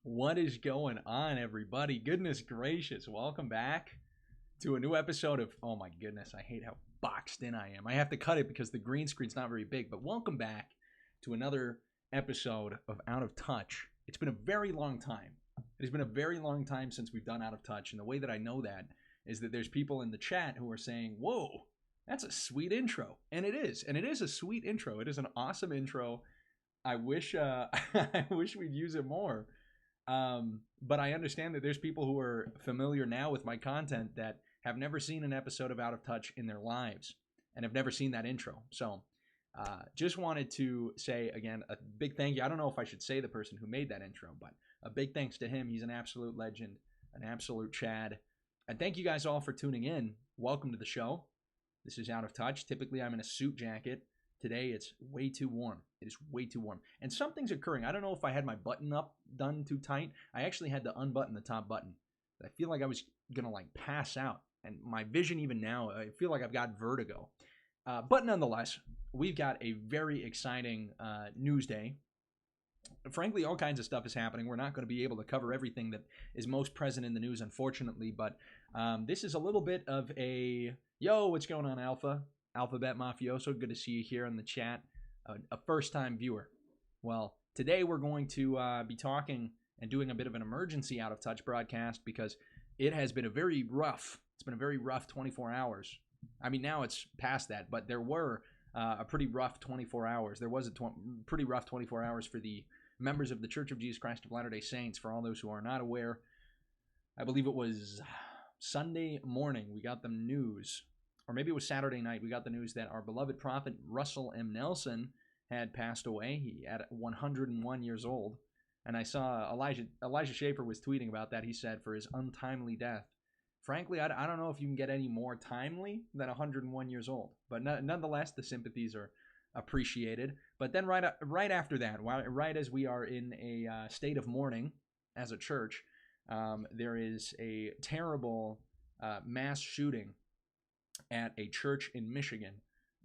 What is going on, everybody? Goodness gracious. Welcome back to a new episode of, oh my goodness, I hate how boxed in I am. I have to cut it because the green screen's not very big, but welcome back to another episode of Out of Touch. It's been a very long time. It has been a very long time since we've done Out of Touch, and the way that I know that is that there's people in the chat who are saying, whoa, that's a sweet intro. And it is a sweet intro. It is an awesome intro. I wish I wish we'd use it more. But I understand that there's people who are familiar now with my content that have never seen an episode of Out of Touch in their lives and have never seen that intro. So just wanted to say, again, a big thank you. I don't know if I should say the person who made that intro, but a big thanks to him. He's an absolute legend, an absolute Chad. And thank you guys all for tuning in. Welcome to the show. This is Out of Touch. Typically, I'm in a suit jacket. Today, it's way too warm. It is way too warm. And something's occurring. I don't know if I had my button up done too tight. I actually had to unbutton the top button. I feel like I was going to pass out. And my vision even now, I feel like I've got vertigo. But nonetheless, we've got a very exciting news day. Frankly, all kinds of stuff is happening. We're not going to be able to cover everything that is most present in the news, unfortunately. But this is a little bit of a, yo, what's going on, Alpha? Alphabet Mafioso, good to see you here in the chat. A first-time viewer. Well, today we're going to be talking and doing a bit of an emergency Out of Touch broadcast because it has been a very rough, 24 hours. I mean, now it's past that, but there were a pretty rough 24 hours. There was a pretty rough 24 hours for the members of the Church of Jesus Christ of Latter-day Saints. For all those who are not aware, I believe it was Sunday morning we got the news, or maybe it was Saturday night, we got the news that our beloved prophet Russell M. Nelson had passed away. He at 101 years old. And I saw Elijah Schaefer was tweeting about that. He said, for his untimely death. Frankly, I don't know if you can get any more timely than 101 years old. But nonetheless, the sympathies are appreciated. But then right after that, right as we are in a state of mourning as a church, there is a terrible mass shooting at a church in Michigan.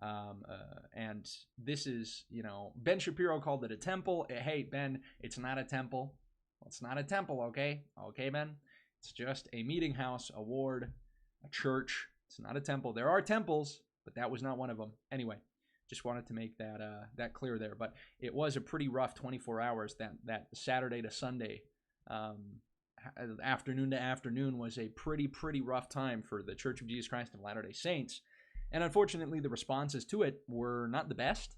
And this is, Ben Shapiro called it a temple. Hey, Ben, it's not a temple. Well, it's not a temple, okay? Okay, Ben? It's just a meeting house, a ward, a church. It's not a temple. There are temples, but that was not one of them. Anyway, just wanted to make that clear there. But it was a pretty rough 24 hours. That Saturday to Sunday, afternoon to afternoon was a pretty rough time for the Church of Jesus Christ of Latter-day Saints. And unfortunately, the responses to it were not the best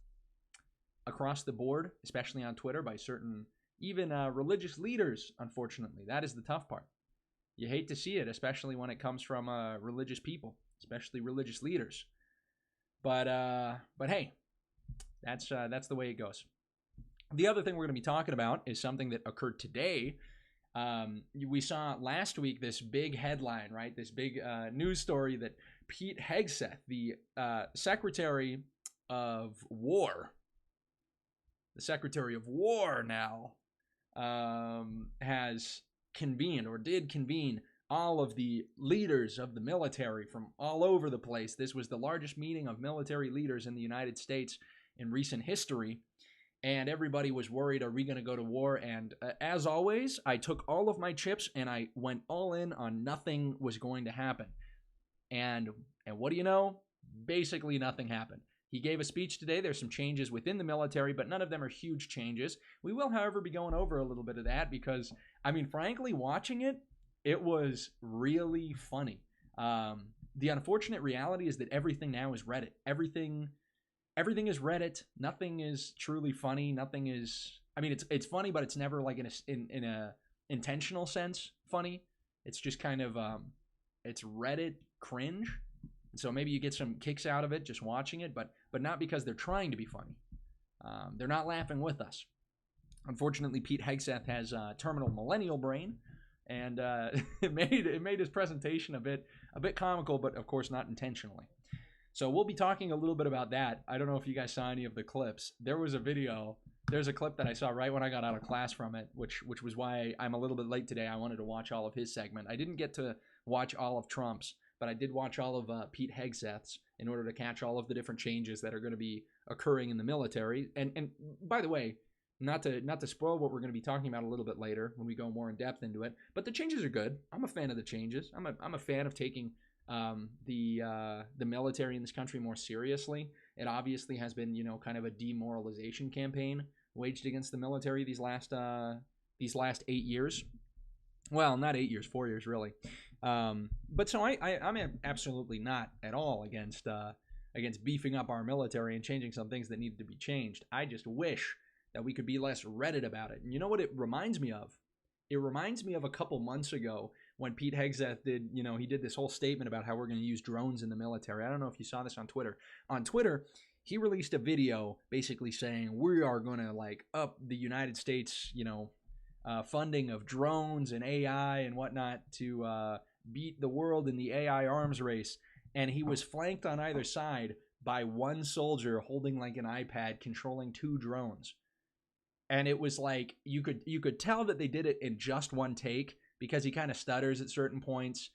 across the board, especially on Twitter by certain, even religious leaders, unfortunately. That is the tough part. You hate to see it, especially when it comes from religious people, especially religious leaders. But hey, that's the way it goes. The other thing we're going to be talking about is something that occurred today. We saw last week this big headline, right? This big news story that Pete Hegseth, the Secretary of War now, has convened or did convene all of the leaders of the military from all over the place. This was the largest meeting of military leaders in the United States in recent history. And everybody was worried, are we going to go to war? And as always, I took all of my chips and I went all in on nothing was going to happen. And what do you know? Basically nothing happened. He gave a speech today. There's some changes within the military, but none of them are huge changes. We will, however, be going over a little bit of that because, I mean, frankly, watching it, it was really funny. The unfortunate reality is that everything now is Reddit. Everything is Reddit. Nothing is truly funny. Nothing is. I mean, it's funny, but it's never like in a intentional sense funny. It's just kind of it's Reddit cringe. So maybe you get some kicks out of it just watching it, but not because they're trying to be funny. They're not laughing with us. Unfortunately, Pete Hegseth has terminal millennial brain, and it made his presentation a bit comical, but of course not intentionally. So we'll be talking a little bit about that. I don't know if you guys saw any of the clips. There's a clip that I saw right when I got out of class from it, which was why I'm a little bit late today. I wanted to watch all of his segment. I didn't get to watch all of Trump's, but I did watch all of Pete Hegseth's in order to catch all of the different changes that are going to be occurring in the military. And by the way, not to spoil what we're going to be talking about a little bit later when we go more in depth into it, but the changes are good. I'm a fan of the changes. I'm a fan of taking the military in this country more seriously. It obviously has been, kind of a demoralization campaign waged against the military these last 8 years. Well, not 8 years, 4 years really. But so I'm absolutely not at all against beefing up our military and changing some things that needed to be changed. I just wish that we could be less Reddit about it. And you know what it reminds me of? It reminds me of a couple months ago when Pete Hegseth did, he did this whole statement about how we're going to use drones in the military. I don't know if you saw this on Twitter. On Twitter, he released a video basically saying we are going to up the United States, funding of drones and AI and whatnot to beat the world in the AI arms race. And he was flanked on either side by one soldier holding an iPad controlling 2 drones. And it was you could tell that they did it in just one take because he kind of stutters at certain points.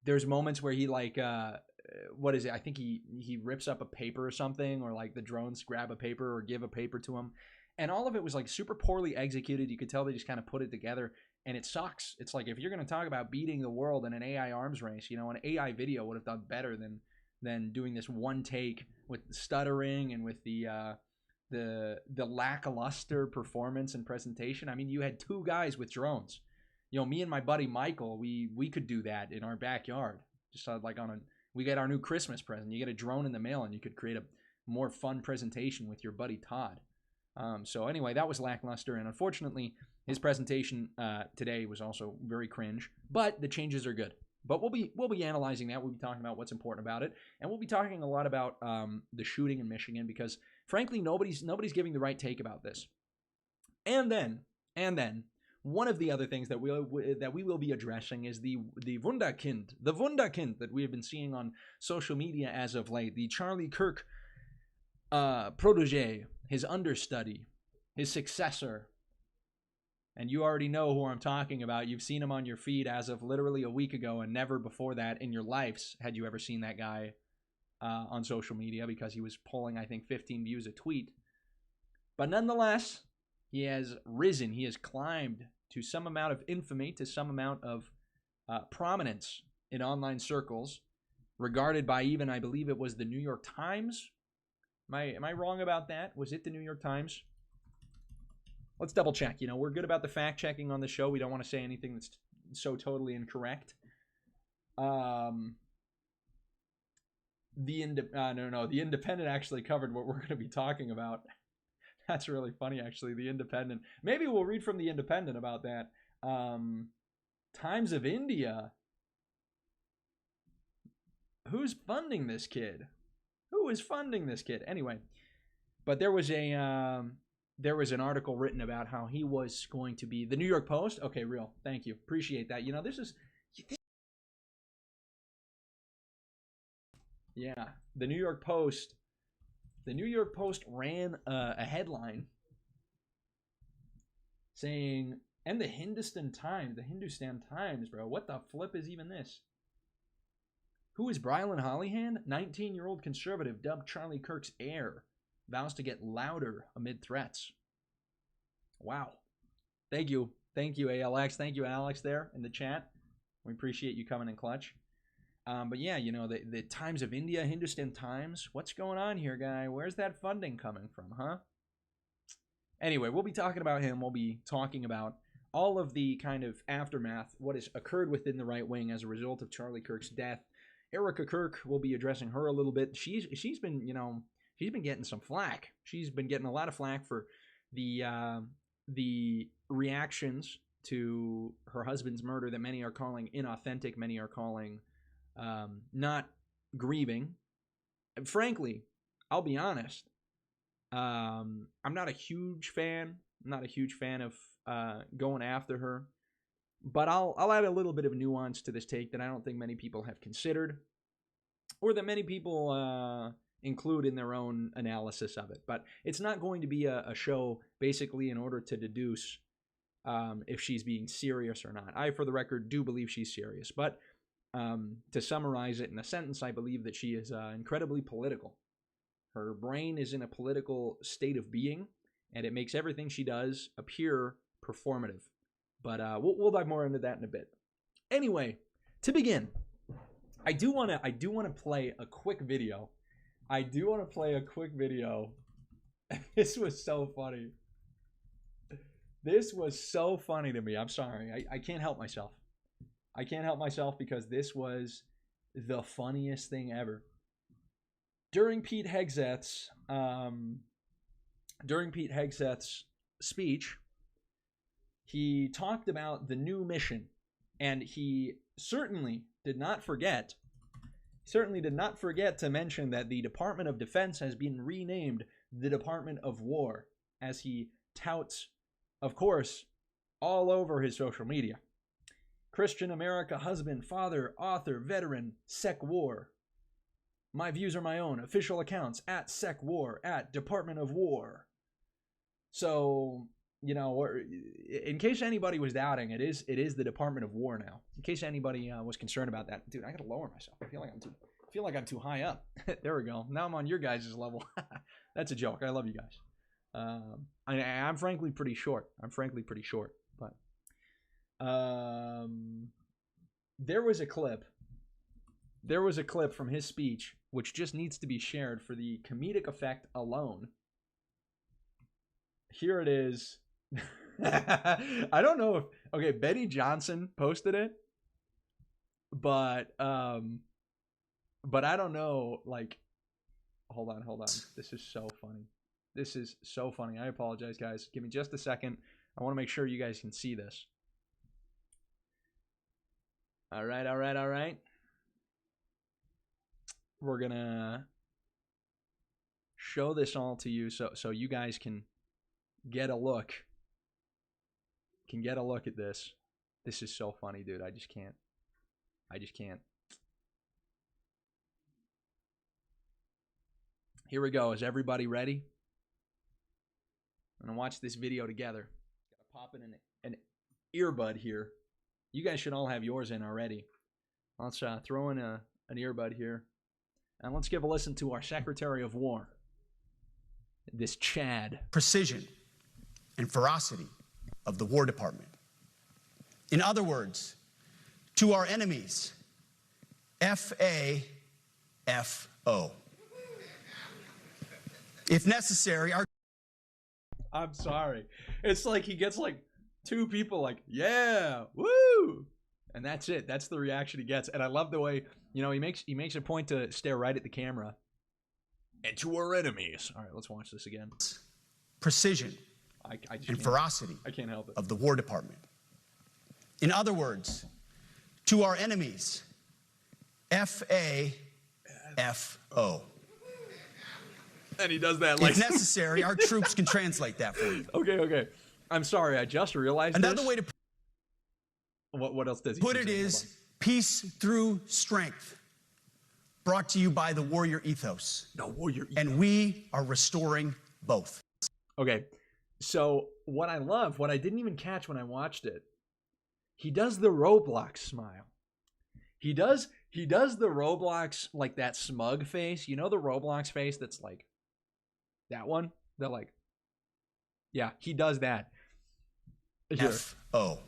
There's moments where he what is it? I think he rips up a paper or something, or the drones grab a paper or give a paper to him. And all of it was super poorly executed. You could tell they just kind of put it together, and it sucks. It's if you're going to talk about beating the world in an AI arms race, an AI video would have done better than doing this one take with stuttering and with the lackluster performance and presentation. I mean, you had 2 guys with drones. Me and my buddy Michael, we could do that in our backyard. Just we get our new Christmas present. You get a drone in the mail, and you could create a more fun presentation with your buddy Todd. So anyway, that was lackluster, and unfortunately, his presentation today was also very cringe. But the changes are good. But we'll be analyzing that. We'll be talking about what's important about it, and we'll be talking a lot about the shooting in Michigan because, frankly, nobody's giving the right take about this. And then, one of the other things that we will be addressing is the Wunderkind that we have been seeing on social media as of late, the Charlie Kirk protege, his understudy, his successor. And you already know who I'm talking about. You've seen him on your feed as of literally a week ago, and never before that in your lives had you ever seen that guy on social media, because he was pulling, I think, 15 views a tweet. But nonetheless, he has risen. He has climbed to some amount of infamy, to some amount of prominence in online circles, regarded by even, I believe it was the New York Times. Am I wrong about that? Was it the New York Times? Let's double check. We're good about the fact checking on the show. We don't want to say anything that's so totally incorrect. The Independent actually covered what we're going to be talking about. That's really funny, actually. The Independent. Maybe we'll read from the Independent about that. Times of India. Who's funding this kid? Who is funding this kid? Anyway, but there was an article written about how he was going to be the New York Post. Okay, real. Thank you. Appreciate that. This is. Yeah, the New York Post. The New York Post ran a headline saying, and the Hindustan Times, bro. What the flip is even this? Who is Brylan Hollyhan? 19-year-old conservative dubbed Charlie Kirk's heir. Vows to get louder amid threats. Wow. Thank you. Thank you, ALX. Thank you, Alex, there in the chat. We appreciate you coming in clutch. But yeah, the Times of India, Hindustan Times. What's going on here, guy? Where's that funding coming from, huh? Anyway, we'll be talking about him. We'll be talking about all of the kind of aftermath, what has occurred within the right wing as a result of Charlie Kirk's death. Erica Kirk, we'll be addressing her a little bit. She's been, she's been getting some flack. She's been getting a lot of flack for the reactions to her husband's murder that many are calling inauthentic, many are calling not grieving. And frankly, I'll be honest, I'm not a huge fan. I'm not a huge fan of going after her. But I'll add a little bit of nuance to this take that I don't think many people have considered, or that many people include in their own analysis of it. But it's not going to be a show basically in order to deduce if she's being serious or not. I, for the record, do believe she's serious. But to summarize it in a sentence, I believe that she is incredibly political. Her brain is in a political state of being, and it makes everything she does appear performative. But we'll dive more into that in a bit. Anyway, to begin, I do want to play a quick video. This was so funny. This was so funny to me. I'm sorry. I can't help myself. I can't help myself because this was the funniest thing ever. During Pete Hegseth's speech, he talked about the new mission, and he certainly did not forget to mention that the Department of Defense has been renamed the Department of War, as he touts, of course, all over his social media. Christian America, husband, father, author, veteran, Sec War. My views are my own. Official accounts at Sec War, at Department of War. So, you know, in case anybody was doubting, it is the Department of War now. In case anybody was concerned about that, dude, I gotta lower myself. I feel like I'm too high up. There we go. Now I'm on your guys' level. That's a joke. I love you guys. I'm frankly pretty short. But there was a clip from his speech which just needs to be shared for the comedic effect alone. Here it is. I don't know if Betty Johnson posted it, but I don't know, like, hold on. This is so funny. I apologize, guys. Give me just a second. I want to make sure you guys can see this. All right. We're gonna show this all to you so you guys can get a look. At this. This is so funny, dude. I just can't. Here we go. Is everybody ready? I'm gonna watch this video together. Gotta pop in an earbud here. You guys should all have yours in already. Let's throw in an earbud here. And let's give a listen to our Secretary of War, this Chad. Precision and ferocity of the War Department. In other words, to our enemies, F-A-F-O. If necessary, I'm sorry. It's like he gets like two people like, yeah, woo! And that's it. That's the reaction he gets. And I love the way, you know, he makes a point to stare right at the camera. And to our enemies. All right, let's watch this again. Precision and ferocity I can't help it. of the War Department. In other words, to our enemies, F-A-F-O. And he does that like... If necessary, our troops can translate that for you. Okay. I'm sorry, I just realized Another way to what else does he put it is peace through strength, brought to you by the warrior ethos. The warrior ethos. And we are restoring both. Okay, so what I didn't even catch when I watched it, he does the Roblox smile. He does the Roblox, like that smug face. You know the Roblox face that's like that one? That like, yeah, he does that. Here. F-O.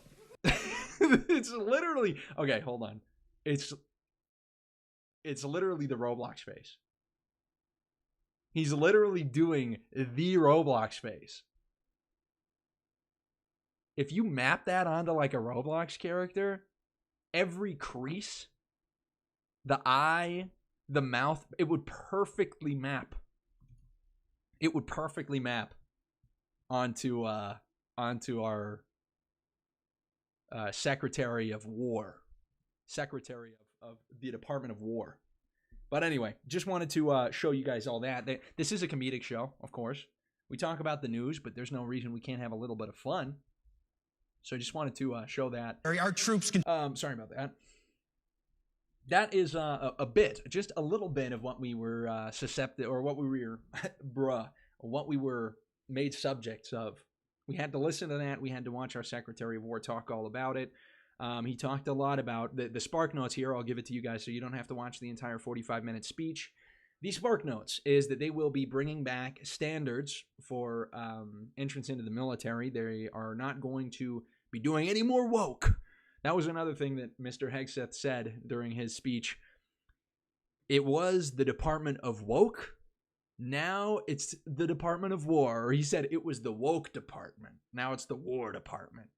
It's literally, okay, hold on. It's literally the Roblox face. He's literally doing the Roblox face. If you map that onto like a Roblox character, every crease, the eye, the mouth, it would perfectly map. It would perfectly map onto our Secretary of War. Secretary of the Department of War. But anyway, just wanted to show you guys all that. This is a comedic show, of course. We talk about the news, but there's no reason we can't have a little bit of fun. So I just wanted to show that. Our troops can... Sorry about that. That is a bit, just a little bit of what we were susceptible, or what we were, what we were made subjects of. We had to listen to that. We had to watch our Secretary of War talk all about it. He talked a lot about the Spark Notes here. I'll give it to you guys so you don't have to watch the entire 45-minute speech. The Spark Notes is that they will be bringing back standards for entrance into the military. They are not going to be doing any more woke. That was another thing that Mr. Hegseth said during his speech. It was the Department of Woke. Now it's the Department of War. Or he said it was the woke department. Now it's the war department.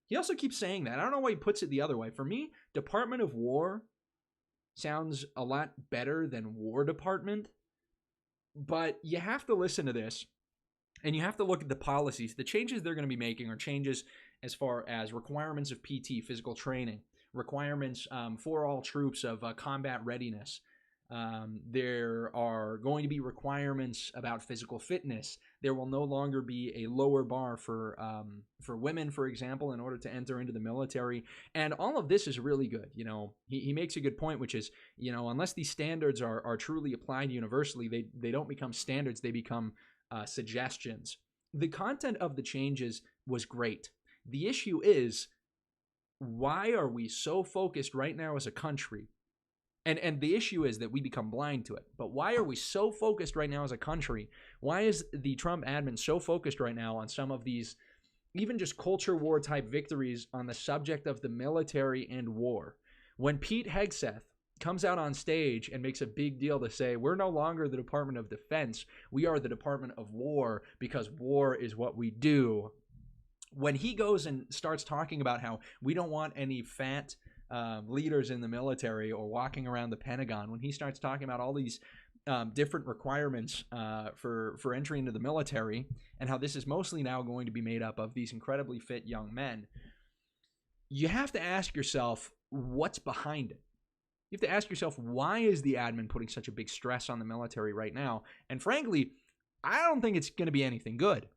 He also keeps saying that. I don't know why he puts it the other way. For me, Department of War sounds a lot better than War Department. But you have to listen to this. And you have to look at the policies. The changes they're going to be making are changes as far as requirements of PT, physical training, requirements for all troops of combat readiness. There are going to be requirements about physical fitness. There will no longer be a lower bar for women, for example, in order to enter into the military. And all of this is really good. You know, he makes a good point, which is, you know, unless these standards are truly applied universally, they don't become standards. They become suggestions. The content of the changes was great. The issue is, why are we so focused right now as a country? And the issue is that we become blind to it. But why are we so focused right now as a country? Why is the Trump admin so focused right now on some of these, even just culture war type victories on the subject of the military and war? When Pete Hegseth comes out on stage and makes a big deal to say, we're no longer the Department of Defense, we are the Department of War because war is what we do. When he goes and starts talking about how we don't want any fat leaders in the military or walking around the Pentagon, when he starts talking about all these different requirements for entry into the military and how this is mostly now going to be made up of these incredibly fit young men, you have to ask yourself what's behind it. You have to ask yourself, why is the admin putting such a big stress on the military right now? And frankly, I don't think it's going to be anything good.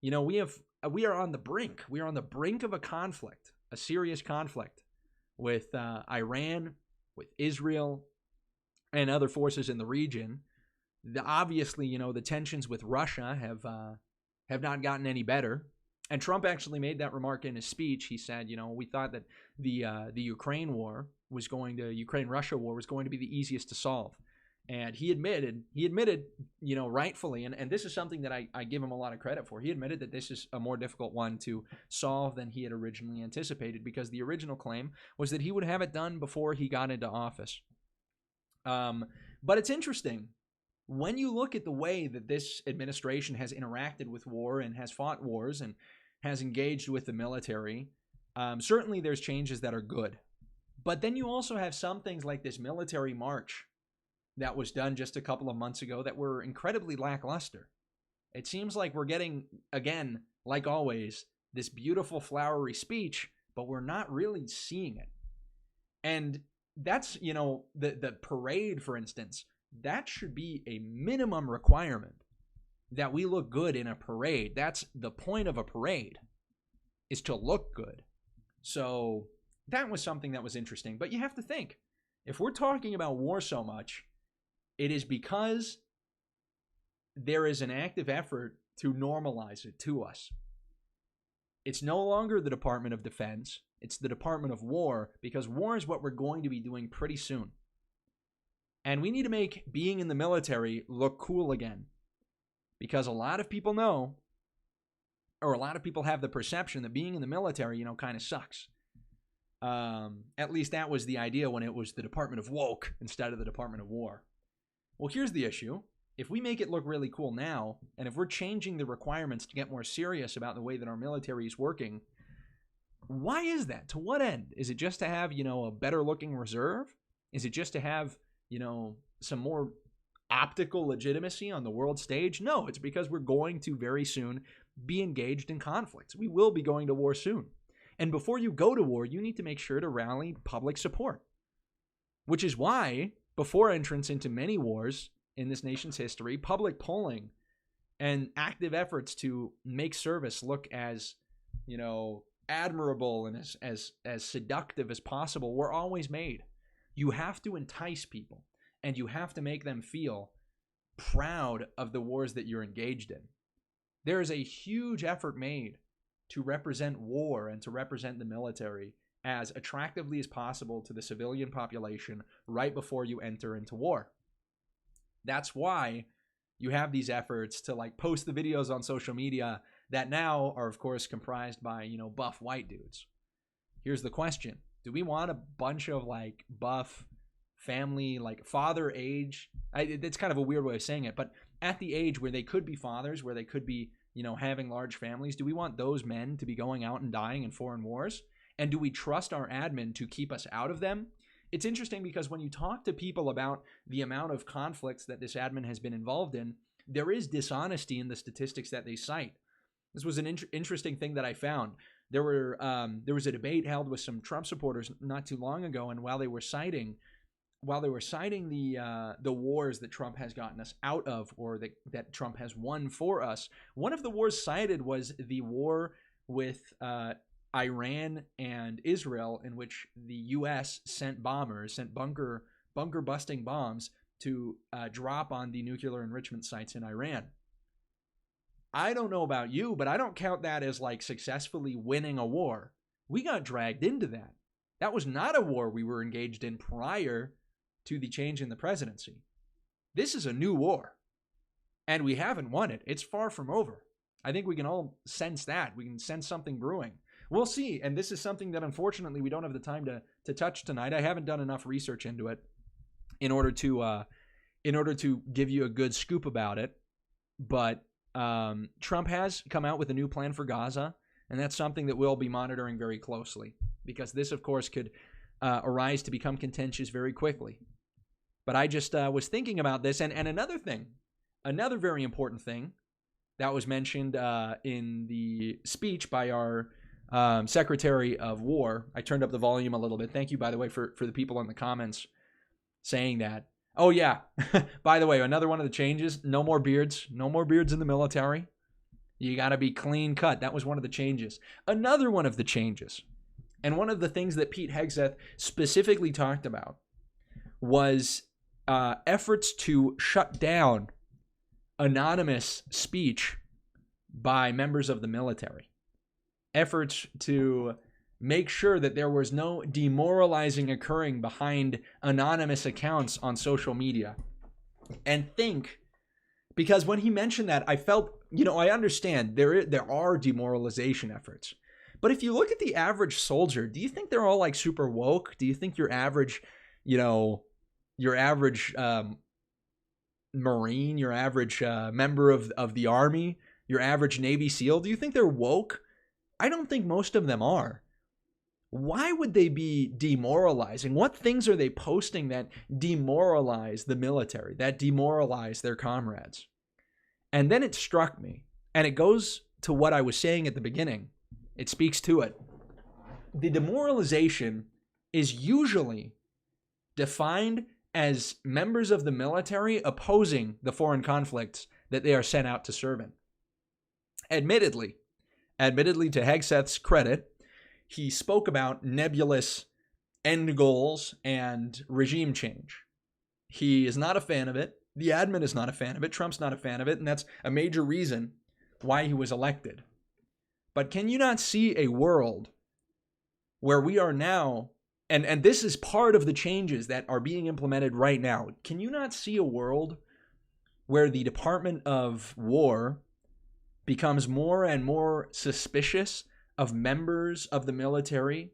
You know, we are on the brink. We are on the brink of a conflict, a serious conflict with Iran, with Israel, and other forces in the region. Obviously, you know, the tensions with Russia have not gotten any better. And Trump actually made that remark in his speech. He said, you know, we thought that the Ukraine Russia war was going to be the easiest to solve. And he admitted, you know, rightfully, and this is something that I give him a lot of credit for. He admitted that this is a more difficult one to solve than he had originally anticipated, because the original claim was that he would have it done before he got into office. But it's interesting. When you look at the way that this administration has interacted with war and has fought wars and has engaged with the military, certainly there's changes that are good. But then you also have some things like this military march that was done just a couple of months ago that were incredibly lackluster. It seems like we're getting, again, like always, this beautiful flowery speech, but we're not really seeing it. And that's, you know, the parade, for instance, that should be a minimum requirement that we look good in a parade. That's the point of a parade, is to look good. So that was something that was interesting. But you have to think, if we're talking about war so much, it is because there is an active effort to normalize it to us. It's no longer the Department of Defense. It's the Department of War, because war is what we're going to be doing pretty soon. And we need to make being in the military look cool again. Because a lot of people know, or a lot of people have the perception that being in the military, you know, kind of sucks. At least that was the idea when it was the Department of Woke instead of the Department of War. Well, here's the issue. If we make it look really cool now, and if we're changing the requirements to get more serious about the way that our military is working, why is that? To what end? Is it just to have, you know, a better looking reserve? Is it just to have, you know, some more optical legitimacy on the world stage? No, it's because we're going to very soon be engaged in conflicts. We will be going to war soon. And before you go to war, you need to make sure to rally public support. Which is why, before entrance into many wars in this nation's history, public polling and active efforts to make service look as, you know, admirable and as seductive as possible were always made. You have to entice people, and you have to make them feel proud of the wars that you're engaged in. There is a huge effort made to represent war and to represent the military as attractively as possible to the civilian population right before you enter into war. That's why you have these efforts to like post the videos on social media that now are, of course, comprised by, buff white dudes. Here's the question. Do we want a bunch of like buff family, like father age? It's kind of a weird way of saying it, but at the age where they could be fathers, where they could be, having large families, do we want those men to be going out and dying in foreign wars? And do we trust our admin to keep us out of them? It's interesting because when you talk to people about the amount of conflicts that this admin has been involved in, there is dishonesty in the statistics that they cite. This was an interesting thing that I found. There was a debate held with some Trump supporters not too long ago, and while they were citing the wars that Trump has gotten us out of, or that Trump has won for us, one of the wars cited was the war with Iran and Israel, in which the U.S. sent bunker busting bombs to drop on the nuclear enrichment sites in Iran. I don't know about you, but I don't count that as like successfully winning a war. We got dragged into that. That was not a war we were engaged in prior to the change in the presidency. This is a new war, and we haven't won it. It's far from over. I think we can all sense that. We can sense something brewing. We'll see, and this is something that unfortunately we don't have the time to touch tonight. I haven't done enough research into it in order to give you a good scoop about it, but Trump has come out with a new plan for Gaza, and that's something that we'll be monitoring very closely, because this, of course, could arise to become contentious very quickly. But I just was thinking about this, and another very important thing that was mentioned in the speech by our Secretary of War. I turned up the volume a little bit. Thank you, by the way, for the people in the comments saying that. Oh, yeah. By the way, another one of the changes, no more beards. No more beards in the military. You got to be clean cut. That was one of the changes. Another one of the changes, and one of the things that Pete Hegseth specifically talked about, was efforts to shut down anonymous speech by members of the military. Efforts to make sure that there was no demoralizing occurring behind anonymous accounts on social media. And because when he mentioned that, I felt, I understand there are demoralization efforts. But if you look at the average soldier, do you think they're all like super woke? Do you think your average, Marine, your average member of the Army, your average Navy SEAL, do you think they're woke? I don't think most of them are. Why would they be demoralizing? What things are they posting that demoralize the military, that demoralize their comrades? And then it struck me, and it goes to what I was saying at the beginning. It speaks to it. The demoralization is usually defined as members of the military opposing the foreign conflicts that they are sent out to serve in. Admittedly, to Hegseth's credit, he spoke about nebulous end goals and regime change. He is not a fan of it. The admin is not a fan of it. Trump's not a fan of it. And that's a major reason why he was elected. But can you not see a world where we are now, and this is part of the changes that are being implemented right now, can you not see a world where the Department of War becomes more and more suspicious of members of the military,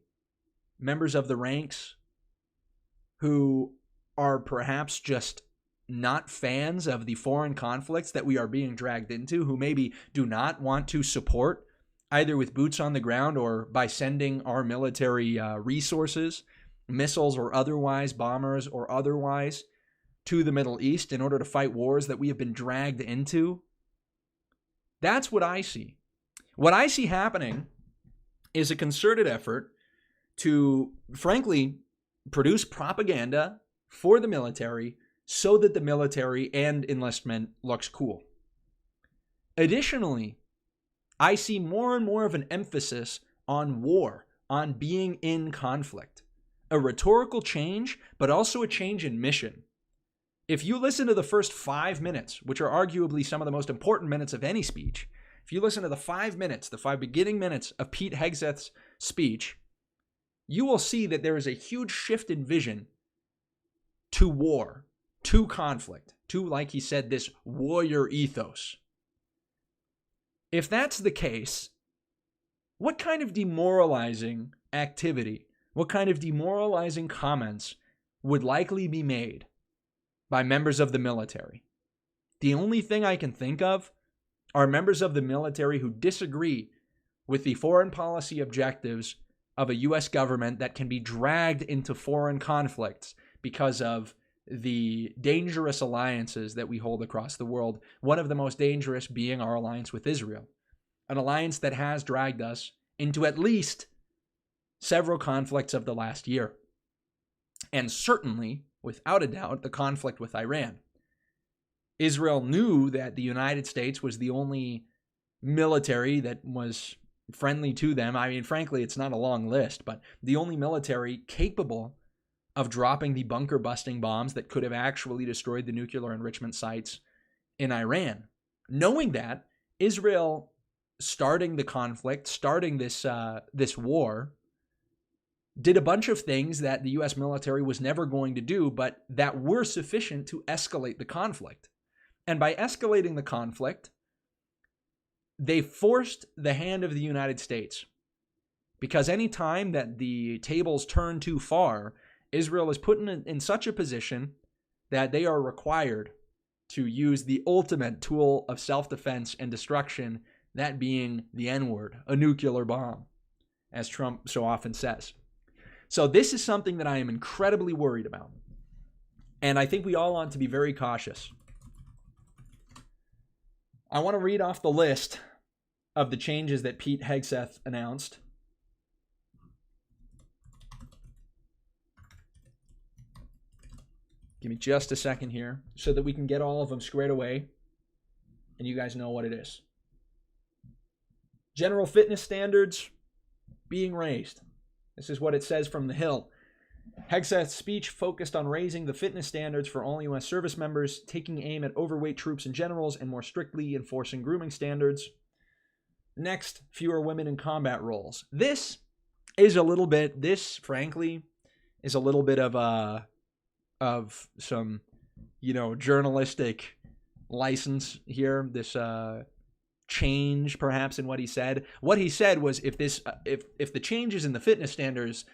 members of the ranks, who are perhaps just not fans of the foreign conflicts that we are being dragged into, who maybe do not want to support, either with boots on the ground or by sending our military resources, missiles or otherwise, bombers or otherwise, to the Middle East in order to fight wars that we have been dragged into? That's what I see. What I see happening is a concerted effort to, frankly, produce propaganda for the military so that the military and enlistment looks cool. Additionally, I see more and more of an emphasis on war, on being in conflict. A rhetorical change, but also a change in mission. If you listen to the first 5 minutes, which are arguably some of the most important minutes of any speech, if you listen to the 5 minutes, the 5 beginning minutes of Pete Hegseth's speech, you will see that there is a huge shift in vision to war, to conflict, to, like he said, this warrior ethos. If that's the case, what kind of demoralizing activity, what kind of demoralizing comments would likely be made by members of the military? The only thing I can think of are members of the military who disagree with the foreign policy objectives of a U.S. government that can be dragged into foreign conflicts because of the dangerous alliances that we hold across the world, one of the most dangerous being our alliance with Israel, an alliance that has dragged us into at least several conflicts of the last year, and certainly, without a doubt, the conflict with Iran. Israel knew that the United States was the only military that was friendly to them. I mean, frankly, it's not a long list, but the only military capable of dropping the bunker-busting bombs that could have actually destroyed the nuclear enrichment sites in Iran. Knowing that, Israel starting the conflict, starting this war, did a bunch of things that the U.S. military was never going to do, but that were sufficient to escalate the conflict. And by escalating the conflict, they forced the hand of the United States. Because any time that the tables turn too far, Israel is put in such a position that they are required to use the ultimate tool of self-defense and destruction, that being the N-word, a nuclear bomb, as Trump so often says. So this is something that I am incredibly worried about. And I think we all want to be very cautious. I want to read off the list of the changes that Pete Hegseth announced. Give me just a second here so that we can get all of them squared away and you guys know what it is. General fitness standards being raised. This is what it says from the Hill. Hegseth's speech focused on raising the fitness standards for all U.S. service members, taking aim at overweight troops and generals, and more strictly enforcing grooming standards. Next, fewer women in combat roles. This, frankly, is a little bit of some, journalistic license here. This change, perhaps, in what he said. What he said was, if the changes in the fitness standards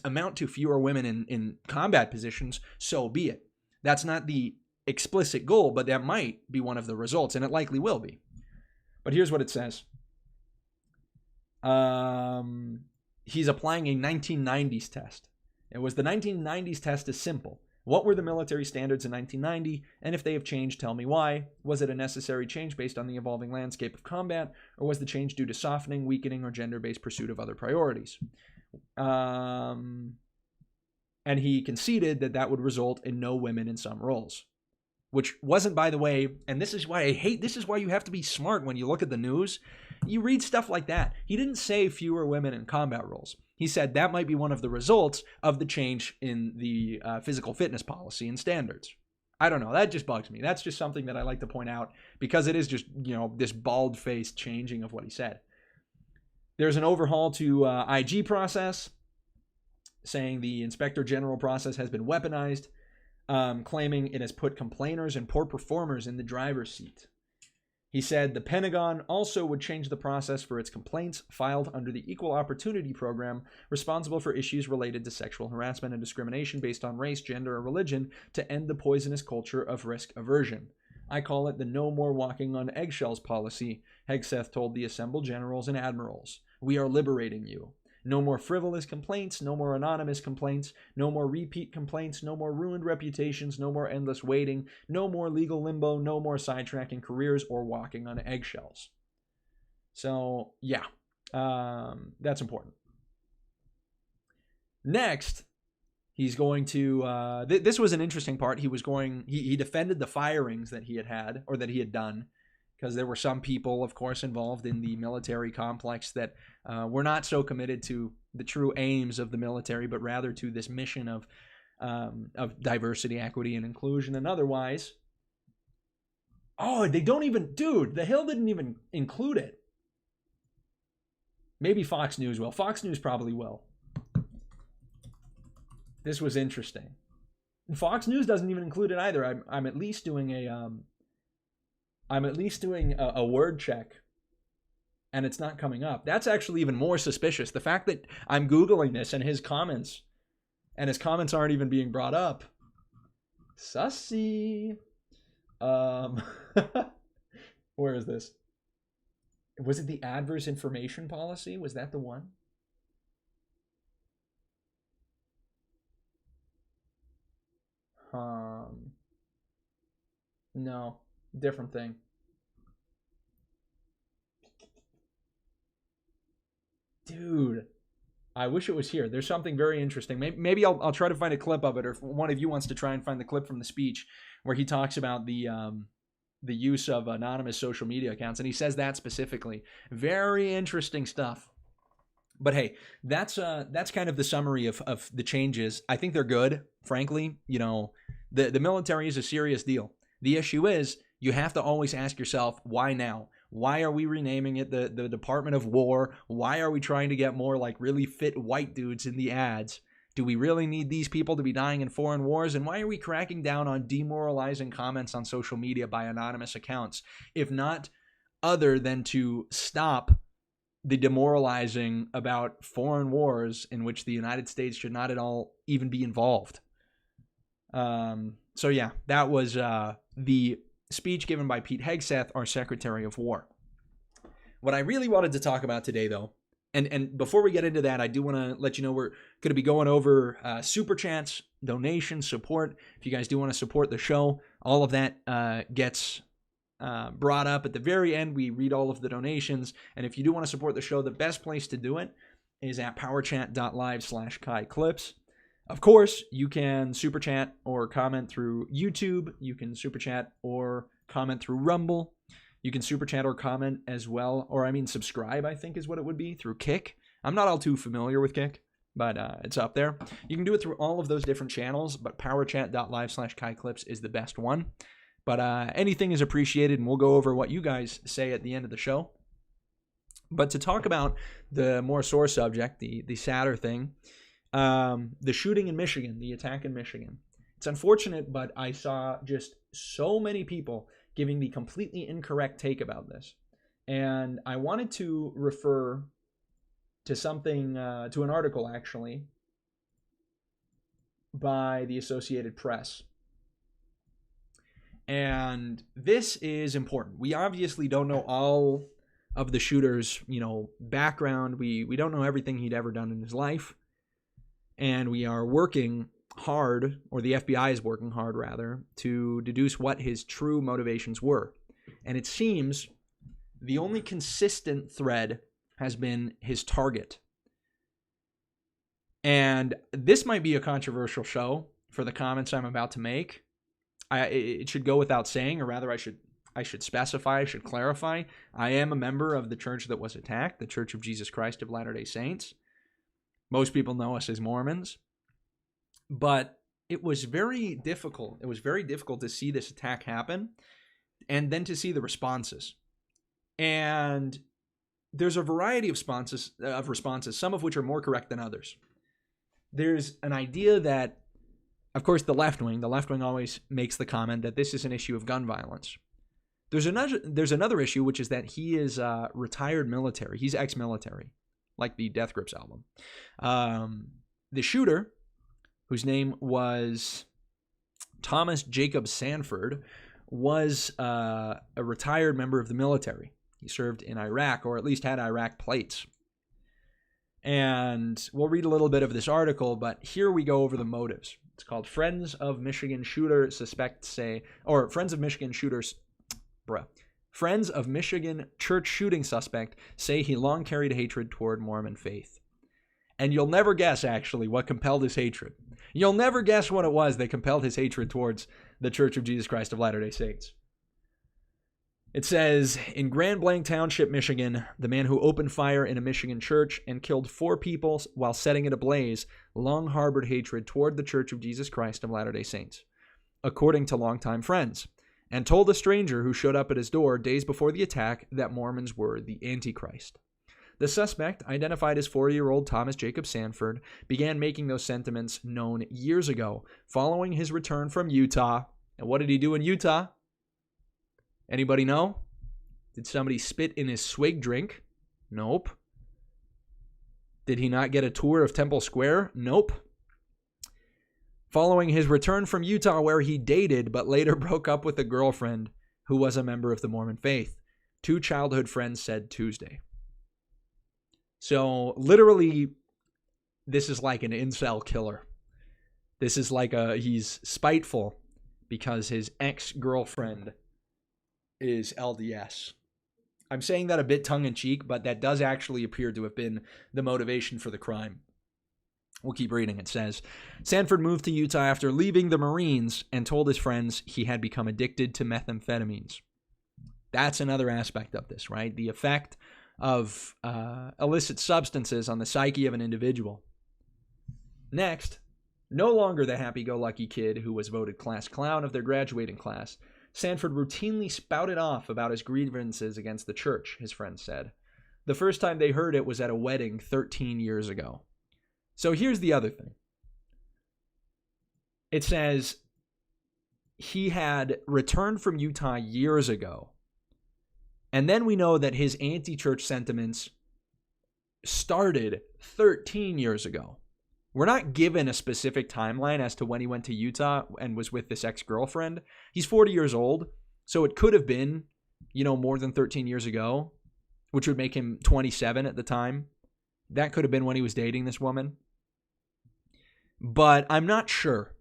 amount to fewer women in combat positions, so be it. That's not the explicit goal, but that might be one of the results, and it likely will be. But here's what it says. He's applying a 1990s test. It was the 1990s test is simple. What were the military standards in 1990? And if they have changed, tell me why. Was it a necessary change based on the evolving landscape of combat? Or was the change due to softening, weakening, or gender-based pursuit of other priorities? And he conceded that would result in no women in some roles. Which wasn't, by the way, and this is why you have to be smart when you look at the news. You read stuff like that. He didn't say fewer women in combat roles. He said that might be one of the results of the change in the physical fitness policy and standards. I don't know. That just bugs me. That's just something that I like to point out because it is just, this bald-faced changing of what he said. There's an overhaul to IG process, saying the Inspector General process has been weaponized, claiming it has put complainers and poor performers in the driver's seat. He said the Pentagon also would change the process for its complaints filed under the Equal Opportunity Program, responsible for issues related to sexual harassment and discrimination based on race, gender, or religion, to end the poisonous culture of risk aversion. I call it the no more walking on eggshells policy, Hegseth told the assembled generals and admirals. We are liberating you. No more frivolous complaints, no more anonymous complaints, no more repeat complaints, no more ruined reputations, no more endless waiting, no more legal limbo, no more sidetracking careers or walking on eggshells. So, yeah, that's important. Next, he's going to, this was an interesting part. He defended the firings that he had or that he had done, because there were some people, of course, involved in the military complex that were not so committed to the true aims of the military, but rather to this mission of diversity, equity, and inclusion, and otherwise. Oh, they don't even, dude, the Hill didn't even include it. Maybe Fox News will. Fox News probably will. This was interesting. Fox News doesn't even include it either. I'm at least doing a word check, and it's not coming up. That's actually even more suspicious. The fact that I'm Googling this and his comments aren't even being brought up. Sussy. Where is this? Was it the adverse information policy? Was that the one? No, different thing. Dude, I wish it was here. There's something very interesting. Maybe I'll try to find a clip of it, or if one of you wants to try and find the clip from the speech where he talks about the use of anonymous social media accounts, and he says that specifically. Very interesting stuff. But hey, that's kind of the summary of the changes. I think they're good, frankly. You know, the military is a serious deal. The issue is you have to always ask yourself, why now? Why are we renaming it the Department of War? Why are we trying to get more like really fit white dudes in the ads? Do we really need these people to be dying in foreign wars? And why are we cracking down on demoralizing comments on social media by anonymous accounts, if not other than to stop the demoralizing about foreign wars in which the United States should not at all even be involved? So yeah, that was the speech given by Pete Hegseth, our Secretary of War. What I really wanted to talk about today, though, and before we get into that, I do want to let you know we're going to be going over super chats, donations, support. If you guys do want to support the show, all of that gets brought up at the very end. We read all of the donations, and if you do want to support the show, the best place to do it is at powerchat.live/kaiclips. Of course, you can super chat or comment through YouTube. You can super chat or comment through Rumble. You can super chat or comment as well, or I mean subscribe, I think is what it would be, through Kick. I'm not all too familiar with Kick, but it's up there. You can do it through all of those different channels, but powerchat.live/kaiclips is the best one. But anything is appreciated, and we'll go over what you guys say at the end of the show. But to talk about the more sore subject, the sadder thing, the shooting in Michigan, the attack in Michigan. It's unfortunate, but I saw just so many people giving the completely incorrect take about this. And I wanted to refer to something, to an article actually, by the Associated Press. And this is important. We obviously don't know all of the shooter's, background. We don't know everything he'd ever done in his life. And we are working hard, or the FBI is working hard, rather, to deduce what his true motivations were. And it seems the only consistent thread has been his target. And this might be a controversial show for the comments I'm about to make. It should go without saying, or rather I should specify, I should clarify. I am a member of the church that was attacked, the Church of Jesus Christ of Latter-day Saints. Most people know us as Mormons, but it was very difficult. It was very difficult to see this attack happen and then to see the responses. And there's a variety of responses, some of which are more correct than others. There's an idea that, of course, the left wing always makes the comment that this is an issue of gun violence. There's another issue, which is that he is retired military. He's ex-military, like the Death Grips album. The shooter, whose name was Thomas Jacob Sanford, was a retired member of the military. He served in Iraq, or at least had Iraq plates. And we'll read a little bit of this article, but here we go over the motives. It's called Friends of Michigan Shooter Suspects Say, or Friends of Michigan Shooters, Friends of Michigan church shooting suspect say he long carried hatred toward Mormon faith. And you'll never guess, actually, what compelled his hatred. You'll never guess what it was that compelled his hatred towards the Church of Jesus Christ of Latter-day Saints. It says, in Grand Blanc Township, Michigan, the man who opened fire in a Michigan church and killed 4 people while setting it ablaze long harbored hatred toward the Church of Jesus Christ of Latter-day Saints, according to longtime friends, and told a stranger who showed up at his door days before the attack that Mormons were the Antichrist. The suspect, identified as 40-year-old Thomas Jacob Sanford, began making those sentiments known years ago, following his return from Utah. And what did he do in Utah? Anybody know? Did somebody spit in his swig drink? Nope. Did he not get a tour of Temple Square? Nope. Following his return from Utah, where he dated but later broke up with a girlfriend who was a member of the Mormon faith, 2 childhood friends said Tuesday. So literally, this is like an incel killer. This is like he's spiteful because his ex-girlfriend is LDS. I'm saying that a bit tongue-in-cheek, but that does actually appear to have been the motivation for the crime. We'll keep reading. It says, Sanford moved to Utah after leaving the Marines and told his friends he had become addicted to methamphetamines. That's another aspect of this, right? The effect of illicit substances on the psyche of an individual. Next, no longer the happy-go-lucky kid who was voted class clown of their graduating class, Sanford routinely spouted off about his grievances against the church, his friends said. The first time they heard it was at a wedding 13 years ago. So here's the other thing. It says he had returned from Utah years ago. And then we know that his anti-church sentiments started 13 years ago. We're not given a specific timeline as to when he went to Utah and was with this ex-girlfriend. He's 40 years old, so it could have been, more than 13 years ago, which would make him 27 at the time. That could have been when he was dating this woman. But I'm not sure.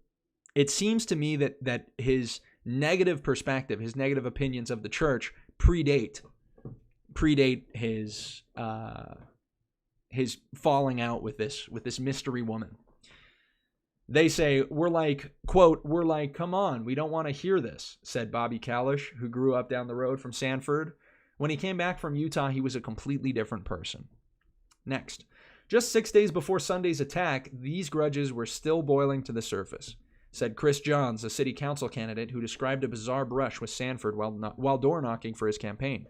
It seems to me that his negative perspective, his negative opinions of the church predate his falling out with this mystery woman. They say, we're like, come on, we don't want to hear this, said Bobby Kalish, who grew up down the road from Sanford. When he came back from Utah, he was a completely different person. Next, just 6 days before Sunday's attack, these grudges were still boiling to the surface, said Chris Johns, a city council candidate who described a bizarre brush with Sanford while door knocking for his campaign.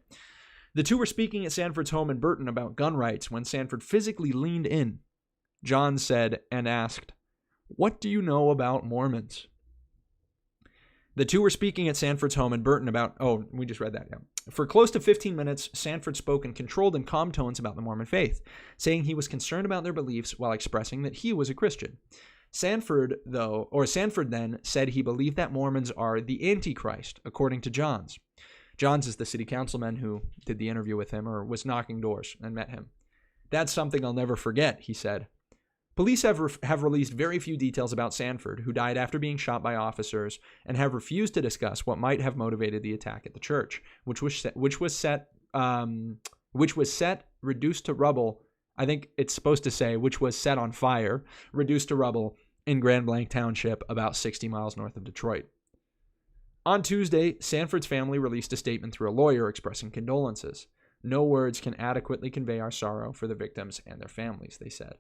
The two were speaking at Sanford's home in Burton about gun rights when Sanford physically leaned in. John said and asked, "What do you know about Mormons?" The two were speaking at Sanford's home in Burton about... Oh, we just read that, yeah. For close to 15 minutes, Sanford spoke in controlled and calm tones about the Mormon faith, saying he was concerned about their beliefs while expressing that he was a Christian. Sanford then said he believed that Mormons are the Antichrist, according to Johns. Johns is the city councilman who did the interview with him or was knocking doors and met him. That's something I'll never forget, he said. Police have released very few details about Sanford, who died after being shot by officers, and have refused to discuss what might have motivated the attack at the church, which was set, reduced to rubble. I think it's supposed to say, which was set on fire, reduced to rubble in Grand Blanc Township, about 60 miles north of Detroit. On Tuesday, Sanford's family released a statement through a lawyer expressing condolences. No words can adequately convey our sorrow for the victims and their families, they said.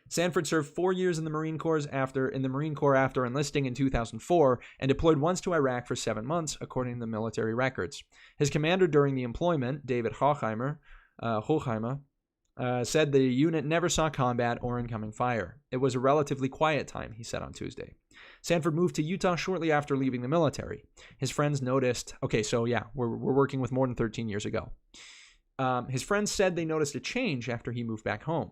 Sanford served 4 years in the Marine Corps after enlisting in 2004 and deployed once to Iraq for 7 months, according to the military records. His commander during the employment, David Hochheimer, said the unit never saw combat or incoming fire. It was a relatively quiet time, he said on Tuesday. Sanford moved to Utah shortly after leaving the military. His friends noticed... Okay, so yeah, we're working with more than 13 years ago. His friends said they noticed a change after he moved back home.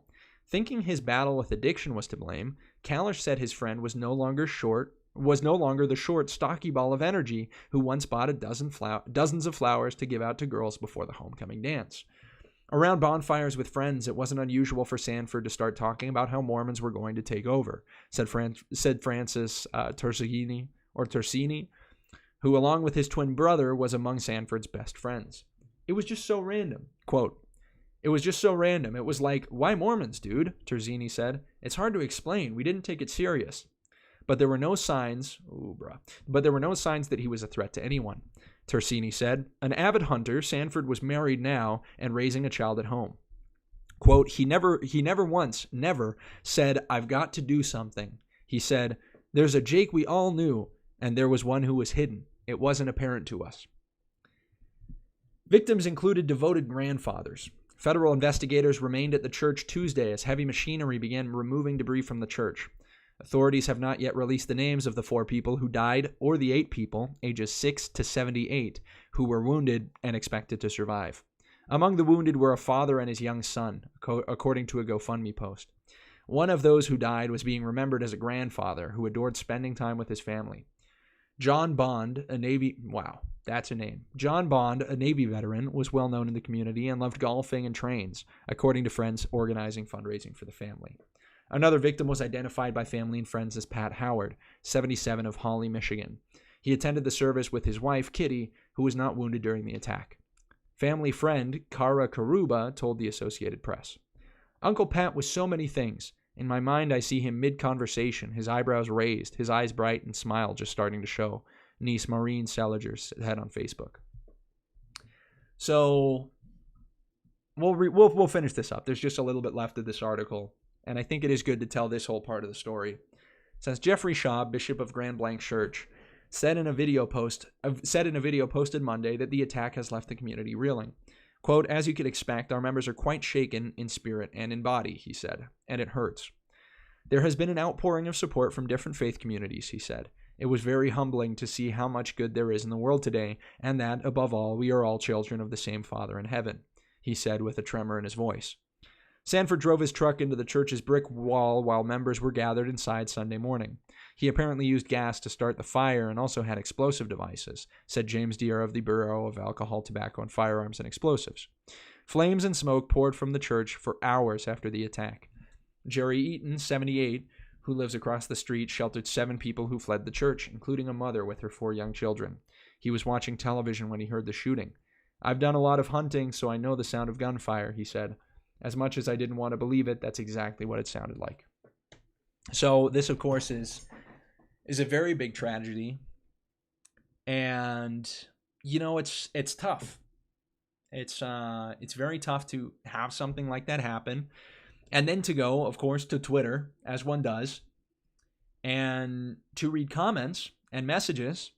Thinking his battle with addiction was to blame, Kalish said his friend was no longer the short, stocky ball of energy who once bought dozens of flowers to give out to girls before the homecoming dance. Around bonfires with friends, it wasn't unusual for Sanford to start talking about how Mormons were going to take over, said Francis Torsini, who, along with his twin brother, was among Sanford's best friends. It was just so random. Quote, "It was just so random. It was like, why Mormons, dude?" Terzini said. "It's hard to explain. We didn't take it serious. But there were no signs that he was a threat to anyone." Terzini said. An avid hunter, Sanford was married now and raising a child at home. Quote, he never said, "I've got to do something." He said, "There's a Jake we all knew, and there was one who was hidden. It wasn't apparent to us." Victims included devoted grandfathers. Federal investigators remained at the church Tuesday as heavy machinery began removing debris from the church. Authorities have not yet released the names of the 4 people who died or the 8 people, ages 6 to 78, who were wounded and expected to survive. Among the wounded were a father and his young son, according to a GoFundMe post. One of those who died was being remembered as a grandfather who adored spending time with his family. John Bond, a Navy... Wow, that's a name. John Bond, a Navy veteran, was well known in the community and loved golfing and trains, according to friends organizing fundraising for the family. Another victim was identified by family and friends as Pat Howard, 77, of Holly, Michigan. He attended the service with his wife, Kitty, who was not wounded during the attack. Family friend Kara Karuba told the Associated Press, "Uncle Pat was so many things. In my mind, I see him mid-conversation, his eyebrows raised, his eyes bright and smile just starting to show," niece Maureen Seliger said on Facebook. So we'll finish this up. There's just a little bit left of this article, and I think it is good to tell this whole part of the story. It says Jeffrey Shaw, Bishop of Grand Blanc Church, said in a video posted Monday that the attack has left the community reeling. Quote, "As you could expect, our members are quite shaken in spirit and in body," he said, "and it hurts. There has been an outpouring of support from different faith communities," he said. "It was very humbling to see how much good there is in the world today, and that, above all, we are all children of the same Father in heaven," he said with a tremor in his voice. Sanford drove his truck into the church's brick wall while members were gathered inside Sunday morning. He apparently used gas to start the fire and also had explosive devices, said James Deere of the Bureau of Alcohol, Tobacco, and Firearms and Explosives. Flames and smoke poured from the church for hours after the attack. Jerry Eaton, 78, who lives across the street, sheltered 7 people who fled the church, including a mother with her 4 young children. He was watching television when he heard the shooting. "I've done a lot of hunting, so I know the sound of gunfire," he said. "As much as I didn't want to believe it, that's exactly what it sounded like." So this, of course, is a very big tragedy, and it's tough. It's very tough to have something like that happen, and then to go, of course, to Twitter, as one does, and to read comments and messages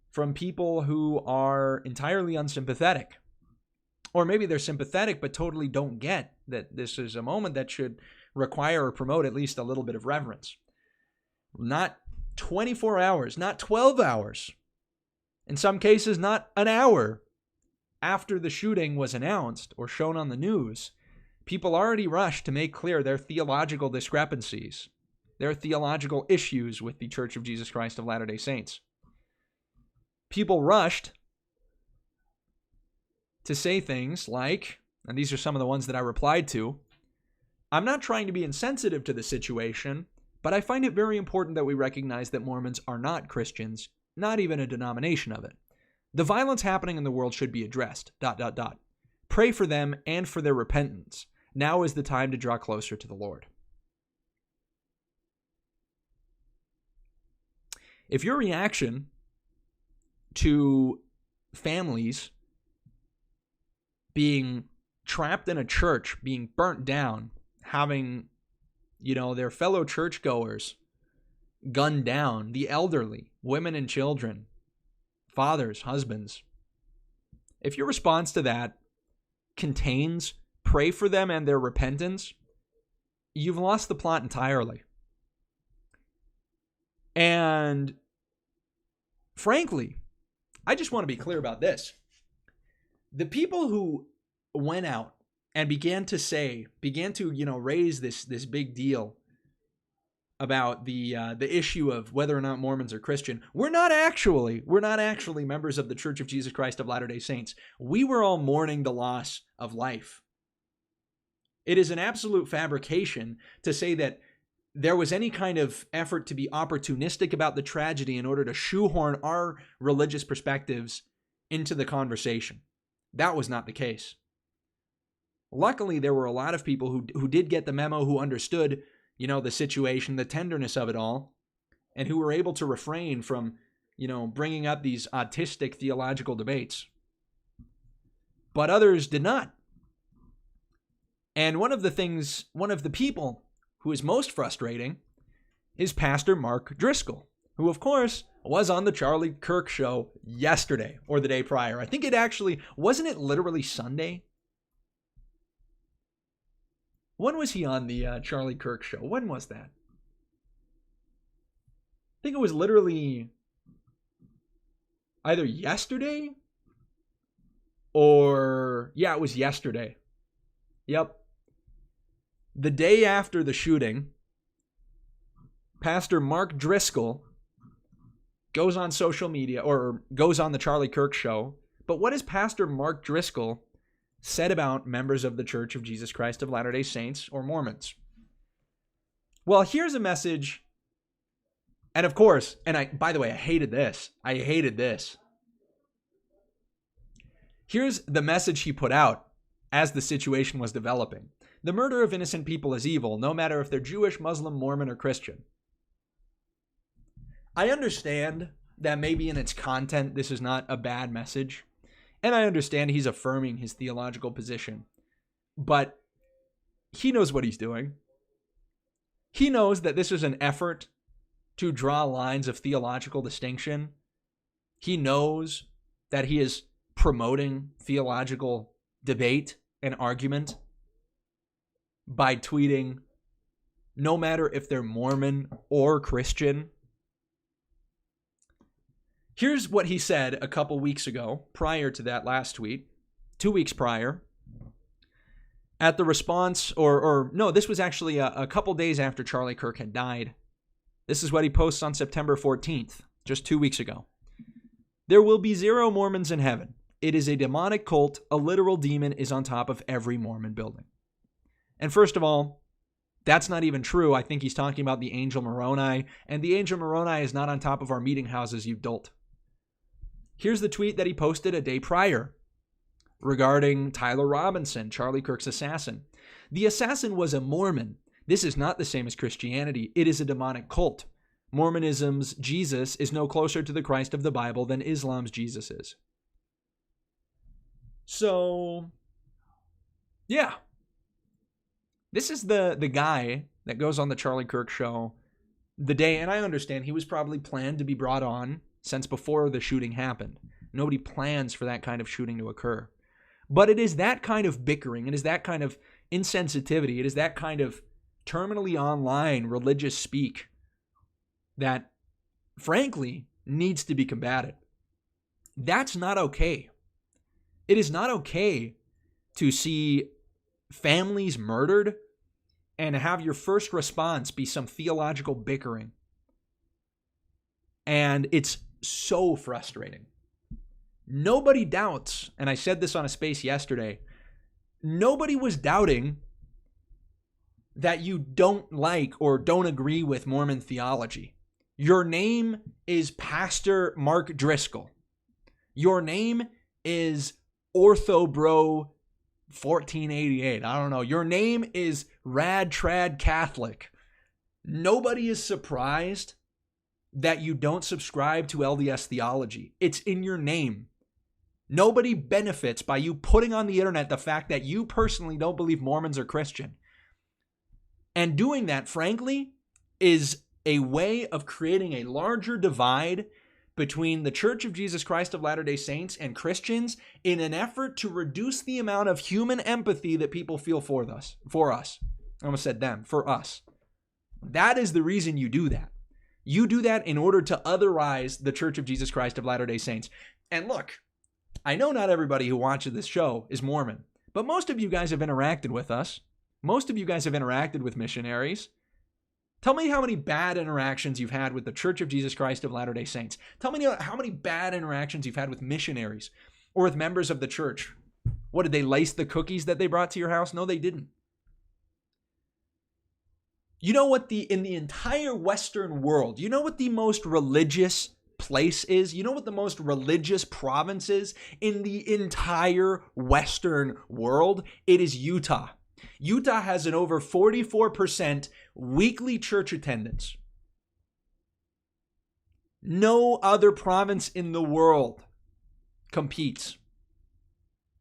from people who are entirely unsympathetic. Or maybe they're sympathetic but totally don't get that this is a moment that should require or promote at least a little bit of reverence. Not 24 hours, not 12 hours, in some cases not an hour after the shooting was announced or shown on the news, people already rushed to make clear their theological discrepancies, their theological issues with the Church of Jesus Christ of Latter-day Saints. People rushed to say things like, and these are some of the ones that I replied to, "I'm not trying to be insensitive to the situation, but I find it very important that we recognize that Mormons are not Christians, not even a denomination of it. The violence happening in the world should be addressed, ... Pray for them and for their repentance. Now is the time to draw closer to the Lord." If your reaction to families being trapped in a church, being burnt down, having, their fellow churchgoers gunned down, the elderly, women and children, fathers, husbands, if your response to that contains pray for them and their repentance, you've lost the plot entirely. And frankly, I just want to be clear about this. The people who went out and began to raise this big deal about the issue of whether or not Mormons are Christian, we're not actually members of the Church of Jesus Christ of Latter-day Saints. We were all mourning the loss of life. It is an absolute fabrication to say that there was any kind of effort to be opportunistic about the tragedy in order to shoehorn our religious perspectives into the conversation. That was not the case. Luckily, there were a lot of people who did get the memo, who understood, the situation, the tenderness of it all, and who were able to refrain from, bringing up these autistic theological debates. But others did not. And one of the people who is most frustrating is Pastor Mark Driscoll, who, of course, was on the Charlie Kirk show yesterday or the day prior. I think wasn't it literally Sunday When was he on the Charlie Kirk show? When was that? I think it was literally either yesterday or... Yeah, it was yesterday. Yep. The day after the shooting, Pastor Mark Driscoll goes on social media, or goes on the Charlie Kirk show. But what has Pastor Mark Driscoll said about members of the Church of Jesus Christ of Latter-day Saints or Mormons? Well, here's a message. And of course, by the way, I hated this. Here's the message he put out as the situation was developing. The murder of innocent people is evil, no matter if they're Jewish, Muslim, Mormon, or Christian. I understand that maybe in its content, this is not a bad message. And I understand he's affirming his theological position. But he knows what he's doing. He knows that this is an effort to draw lines of theological distinction. He knows that he is promoting theological debate and argument by tweeting, no matter if they're Mormon or Christian. Here's what he said a couple weeks ago, prior to that last tweet, 2 weeks prior, at the response, no, this was actually a couple days after Charlie Kirk had died. This is what he posts on September 14th, just 2 weeks ago. There will be 0 Mormons in heaven. It is a demonic cult. A literal demon is on top of every Mormon building. And first of all, that's not even true. I think he's talking about the Angel Moroni, and the Angel Moroni is not on top of our meeting houses, you dolt. Here's the tweet that he posted a day prior regarding Tyler Robinson, Charlie Kirk's assassin. The assassin was a Mormon. This is not the same as Christianity. It is a demonic cult. Mormonism's Jesus is no closer to the Christ of the Bible than Islam's Jesus is. So, yeah. This is the guy that goes on the Charlie Kirk show the day, and I understand he was probably planned to be brought on since before the shooting happened. Nobody plans for that kind of shooting to occur. But it is that kind of bickering, it is that kind of insensitivity, it is that kind of terminally online religious speak that, frankly, needs to be combated. That's not okay. It is not okay to see families murdered and have your first response be some theological bickering. And it's so frustrating. Nobody doubts, and I said this on a space yesterday, nobody was doubting that you don't like or don't agree with Mormon theology. Your name is Pastor Mark Driscoll. Your name is Orthobro 1488. I don't know. Your name is Rad Trad Catholic. Nobody is surprised that you don't subscribe to LDS theology. It's in your name. Nobody benefits by you putting on the internet the fact that you personally don't believe Mormons are Christian. And doing that, frankly, is a way of creating a larger divide between the Church of Jesus Christ of Latter-day Saints and Christians in an effort to reduce the amount of human empathy that people feel for us. I almost said them, for us. That is the reason you do that. You do that in order to otherize the Church of Jesus Christ of Latter-day Saints. And look, I know not everybody who watches this show is Mormon, but most of you guys have interacted with us. Most of you guys have interacted with missionaries. Tell me how many bad interactions you've had with the Church of Jesus Christ of Latter-day Saints. Tell me how many bad interactions you've had with missionaries or with members of the church. What, did they lace the cookies that they brought to your house? No, they didn't. You know what in the entire Western world, you know what the most religious place is? You know what the most religious province is in the entire Western world? It is Utah. Utah has an over 44% weekly church attendance. No other province in the world competes.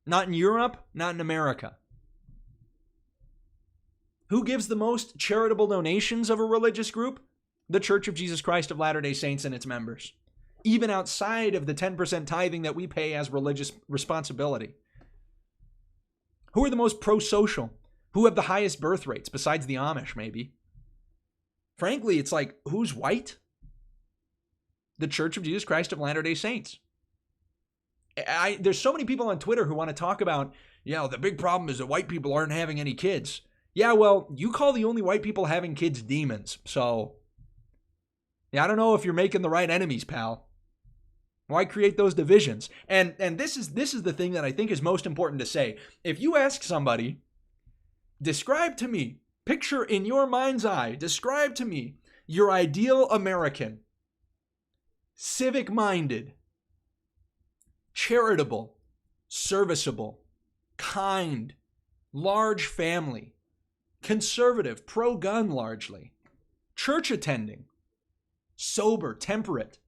Not in Europe, not in America. Who gives the most charitable donations of a religious group? The Church of Jesus Christ of Latter-day Saints and its members. Even outside of the 10% tithing that we pay as religious responsibility. Who are the most pro-social? who have the highest birth rates besides the Amish, maybe. Frankly, it's like, who's white? The Church of Jesus Christ of Latter-day Saints. There's so many people on Twitter who want to talk about, the big problem is that white people aren't having any kids. Yeah, well, you call the only white people having kids demons. So, I don't know if you're making the right enemies, pal. Why create those divisions? And this is the thing that I think is most important to say. If you ask somebody, describe to me, picture in your mind's eye, describe to me your ideal American, civic-minded, charitable, serviceable, kind, large family, conservative, pro-gun largely, church attending, sober, temperate.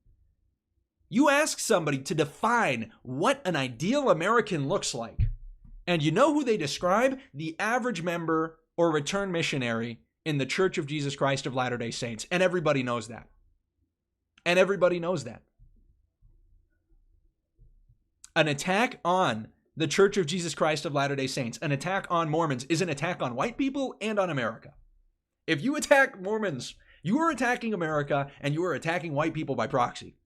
You ask somebody to define what an ideal American looks like, and you know who they describe? The average member or return missionary in the Church of Jesus Christ of Latter-day Saints. And everybody knows that. And everybody knows that. An attack on the Church of Jesus Christ of Latter-day Saints, an attack on Mormons, is an attack on white people and on America. If you attack Mormons, you are attacking America and you are attacking white people by proxy.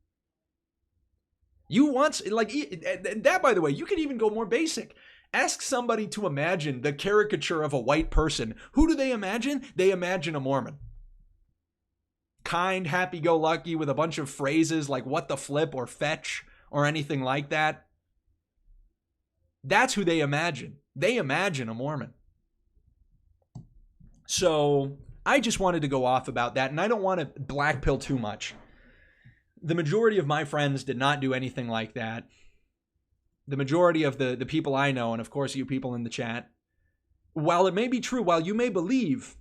You want, that, by the way, you can even go more basic. Ask somebody to imagine the caricature of a white person. Who do they imagine? They imagine a Mormon. Kind, happy-go-lucky with a bunch of phrases like what the flip or fetch or anything like that. That's who they imagine. They imagine a Mormon. So I just wanted to go off about that, and I don't want to blackpill too much. The majority of my friends did not do anything like that. The majority of the people I know, and of course you people in the chat, while it may be true, while you may believe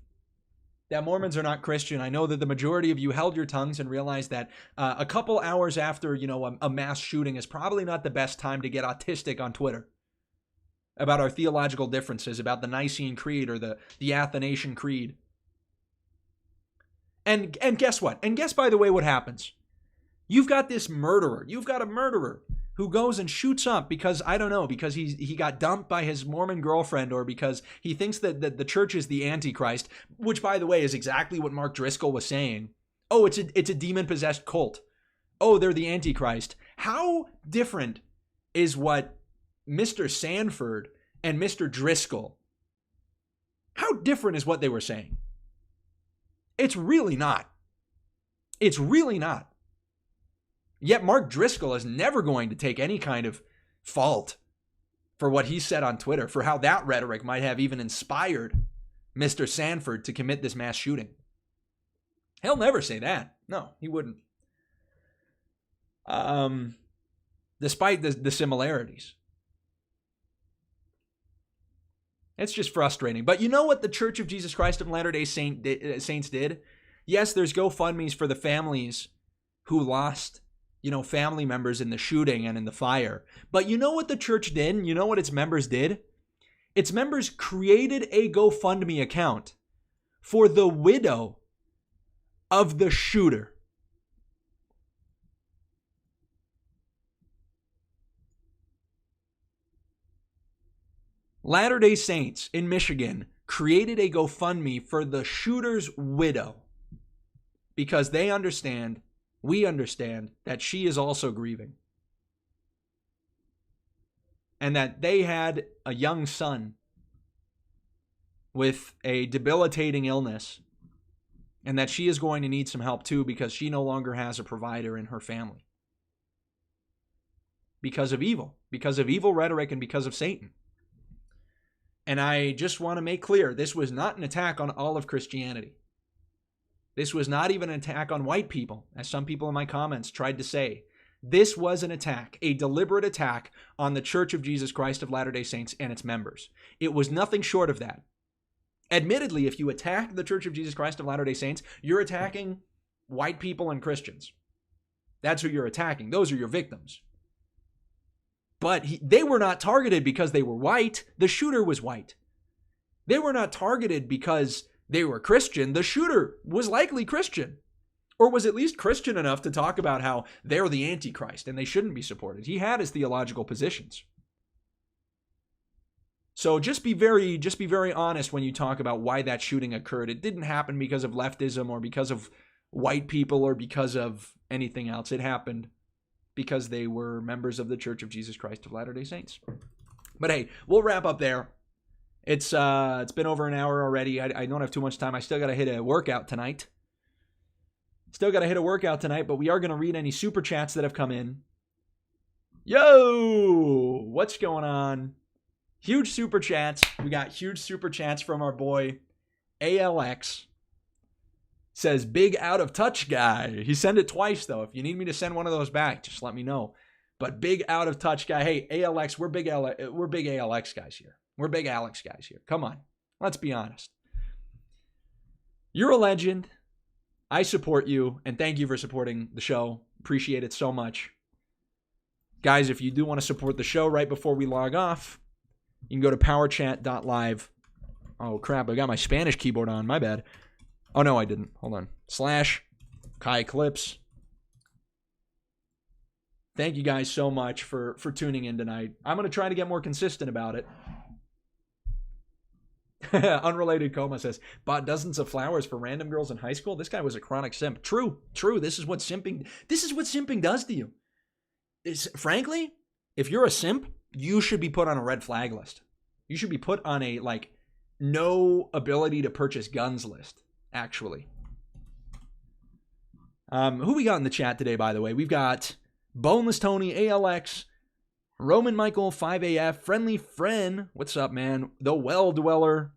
that Mormons are not Christian, I know that the majority of you held your tongues and realized that a couple hours after, a mass shooting is probably not the best time to get autistic on Twitter about our theological differences, about the Nicene Creed or the Athanasian Creed. And guess what? And guess, by the way, what happens? You've got this murderer. You've got a murderer who goes and shoots up because, I don't know, because he got dumped by his Mormon girlfriend, or because he thinks that the church is the Antichrist, which, by the way, is exactly what Mark Driscoll was saying. Oh, it's a demon-possessed cult. Oh, they're the Antichrist. How different is what Mr. Sanford and Mr. Driscoll, how different is what they were saying? It's really not. It's really not. Yet Mark Driscoll is never going to take any kind of fault for what he said on Twitter, for how that rhetoric might have even inspired Mr. Sanford to commit this mass shooting. He'll never say that. No, he wouldn't. Despite the similarities. It's just frustrating. But you know what the Church of Jesus Christ of Latter-day Saints did? Yes, there's GoFundMes for the families who lost, family members in the shooting and in the fire. But you know what the church did? You know what its members did? Its members created a GoFundMe account for the widow of the shooter. Latter-day Saints in Michigan created a GoFundMe for the shooter's widow because we understand that she is also grieving. And that they had a young son with a debilitating illness, and that she is going to need some help too because she no longer has a provider in her family. Because of evil rhetoric, and because of Satan. And I just want to make clear, this was not an attack on all of Christianity. This was not even an attack on white people, as some people in my comments tried to say. This was an attack, a deliberate attack on the Church of Jesus Christ of Latter-day Saints and its members. It was nothing short of that. Admittedly, if you attack the Church of Jesus Christ of Latter-day Saints, you're attacking white people and Christians. That's who you're attacking. Those are your victims. But they were not targeted because they were white. The shooter was white. They were not targeted because they were Christian. The shooter was likely Christian, or was at least Christian enough to talk about how they're the Antichrist and they shouldn't be supported. He had his theological positions. So just be very honest when you talk about why that shooting occurred. It didn't happen because of leftism or because of white people or because of anything else. It happened because they were members of the Church of Jesus Christ of Latter-day Saints. But hey, we'll wrap up there. It's been over an hour already. I don't have too much time. I still got to hit a workout tonight. But we are going to read any super chats that have come in. Yo! What's going on? Huge super chats. We got huge super chats from our boy ALX. Says, big out of touch guy. He sent it twice, though. If you need me to send one of those back, just let me know. But big out of touch guy. Hey, ALX, we're big ALX guys here. We're big Alex guys here. Come on. Let's be honest. You're a legend. I support you, and thank you for supporting the show. Appreciate it so much. Guys, if you do want to support the show right before we log off, you can go to powerchat.live. Oh, crap. I got my Spanish keyboard on. My bad. Oh, no, I didn't. Hold on. / kaiclips. Thank you guys so much for tuning in tonight. I'm going to try to get more consistent about it. Unrelated Coma says, bought dozens of flowers for random girls in high school. This guy was a chronic simp. True. This is what simping does to you. Frankly, if you're a simp, you should be put on a red flag list. You should be put on a, no ability to purchase guns list, actually. Who we got in the chat today, by the way? We've got Boneless Tony, ALX, Roman Michael, 5AF, Friendly Friend, what's up, man? The Well Dweller,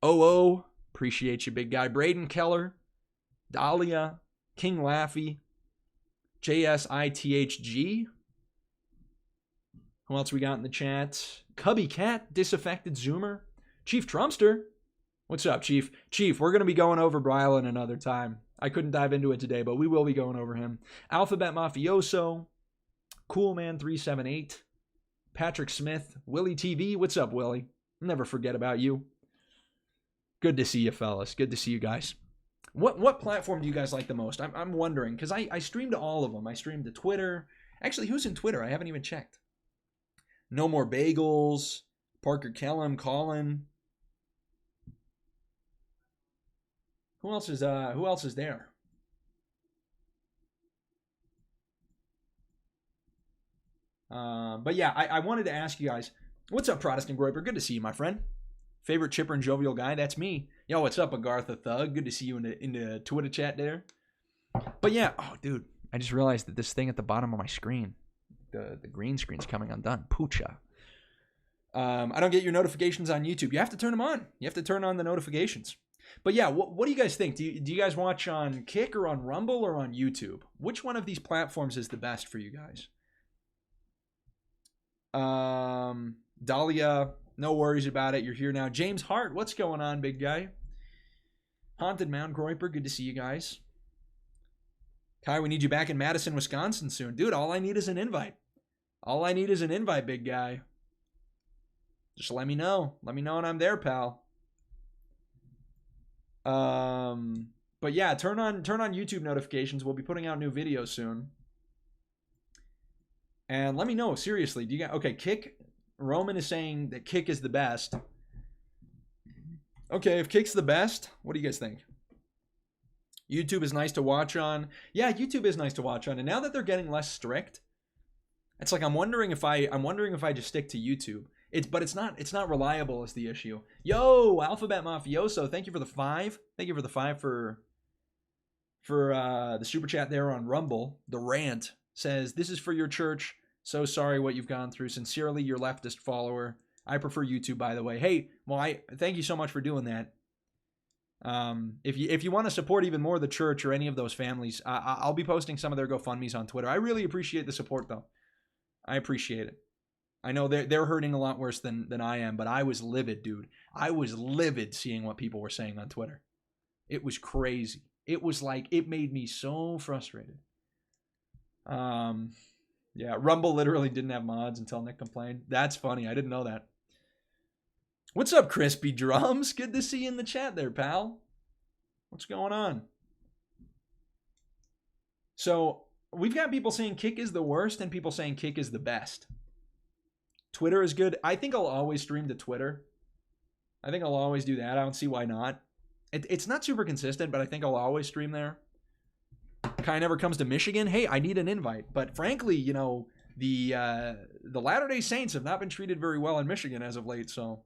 OO, appreciate you, big guy. Braden Keller, Dahlia, King Laffy, JSITHG. Who else we got in the chat? Cubby Cat, Disaffected Zoomer, Chief Trumpster. What's up, Chief? Chief, we're going to be going over Brylan another time. I couldn't dive into it today, but we will be going over him. Alphabet Mafioso, Coolman378, Patrick Smith, Willie TV. What's up, Willie? Never forget about you. Good to see you, fellas. Good to see you guys. What platform do you guys like the most? I'm wondering, because I streamed to all of them. I streamed to Twitter. Actually, who's in Twitter? I haven't even checked. No More Bagels, Parker Kellum, Colin. Who else is there? But yeah, I wanted to ask you guys, what's up, Protestant Groiper? Good to see you, my friend. Favorite chipper and jovial guy? That's me. Yo, what's up, Agartha Thug? Good to see you in the Twitter chat there. But yeah, oh, dude, I just realized that this thing at the bottom of my screen, the green screen's coming undone. Poocha. I don't get your notifications on YouTube. You have to turn them on. You have to turn on the notifications. But yeah, what do you guys think? Do you guys watch on Kick or on Rumble or on YouTube? Which one of these platforms is the best for you guys? Dahlia, no worries about it. You're here now. James Hart, what's going on, big guy? Haunted Mound Groiper, good to see you guys. Kai, we need you back in Madison, Wisconsin soon. Dude, all I need is an invite. All I need is an invite, big guy. Just let me know. Let me know when I'm there, pal. But yeah, turn on YouTube notifications. We'll be putting out new videos soon. And let me know, seriously, do you guys, okay, Kick, Roman is saying that Kick is the best. Okay, if Kick's the best, what do you guys think? YouTube is nice to watch on. Yeah, YouTube is nice to watch on. And now that they're getting less strict, it's like I'm wondering if I just stick to YouTube. But it's not reliable is the issue. Yo, Alphabet Mafioso, thank you for the 5. Thank you for the 5 for the super chat there on Rumble. The Rant says, "This is for your church. So sorry what you've gone through. Sincerely, your leftist follower. I prefer YouTube, by the way." Hey, well, I thank you so much for doing that. If you want to support even more the church or any of those families, I'll be posting some of their GoFundMes on Twitter. I really appreciate the support, though. I appreciate it. I know they're hurting a lot worse than I am, but I was livid, dude. I was livid seeing what people were saying on Twitter. It was crazy. It was like, it made me so frustrated. Yeah, Rumble literally didn't have mods until Nick complained. That's funny. I didn't know that. What's up, Crispy Drums? Good to see you in the chat there, pal. What's going on? So, we've got people saying Kick is the worst and people saying Kick is the best. Twitter is good. I think I'll always stream to Twitter. I think I'll always do that. I don't see why not. It's not super consistent, but I think I'll always stream there. Kai never comes to Michigan. Hey, I need an invite. But frankly, you know, the Latter-day Saints have not been treated very well in Michigan as of late, so.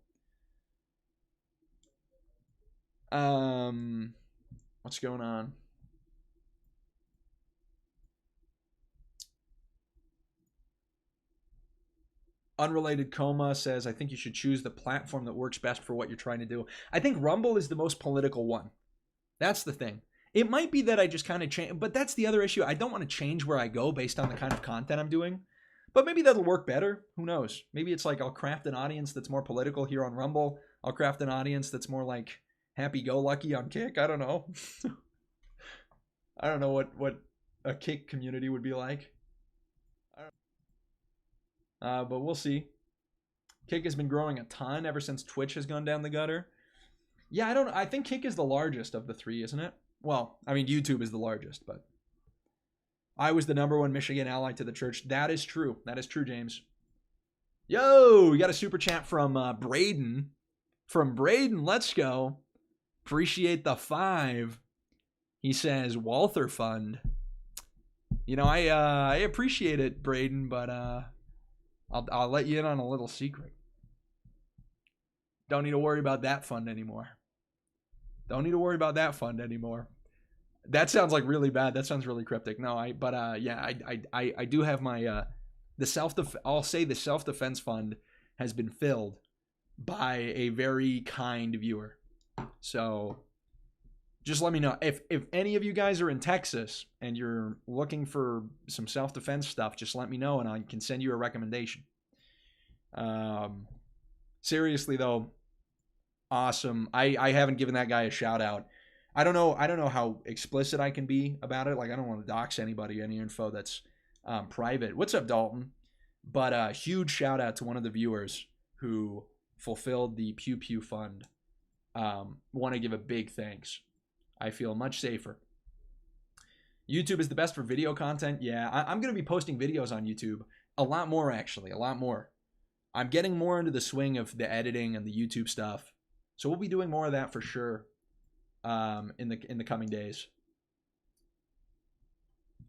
What's going on? Unrelated Coma says, I think you should choose the platform that works best for what you're trying to do. I think Rumble is the most political one. That's the thing. It might be that I just kind of change, but that's the other issue. I don't want to change where I go based on the kind of content I'm doing. But maybe that'll work better. Who knows? Maybe it's like I'll craft an audience that's more political here on Rumble. I'll craft an audience that's more like happy-go-lucky on Kick. I don't know. I don't know what a Kick community would be like. But we'll see. Kick has been growing a ton ever since Twitch has gone down the gutter. Yeah, I think Kick is the largest of the three, isn't it? Well, I mean, YouTube is the largest, but I was the #1 Michigan ally to the church. That is true. That is true, James. Yo, we got a super chat from Braden. From Braden, let's go. Appreciate the 5. He says, Walther Fund. You know, I appreciate it, Braden, but I'll let you in on a little secret. Don't need to worry about that fund anymore. Don't need to worry about that fund anymore. That sounds like really bad. That sounds really cryptic. No, I do have my I'll say the self-defense fund has been filled by a very kind viewer. So just let me know if any of you guys are in Texas and you're looking for some self-defense stuff, just let me know and I can send you a recommendation. Seriously though, awesome. I haven't given that guy a shout out. I don't know how explicit I can be about it. Like, I don't want to dox anybody, any info that's private. What's up, Dalton? But a huge shout out to one of the viewers who fulfilled the Pew Pew Fund. Want to give a big thanks. I feel much safer. YouTube is the best for video content. Yeah, I'm going to be posting videos on YouTube. A lot more, actually. A lot more. I'm getting more into the swing of the editing and the YouTube stuff. So we'll be doing more of that for sure in the coming days.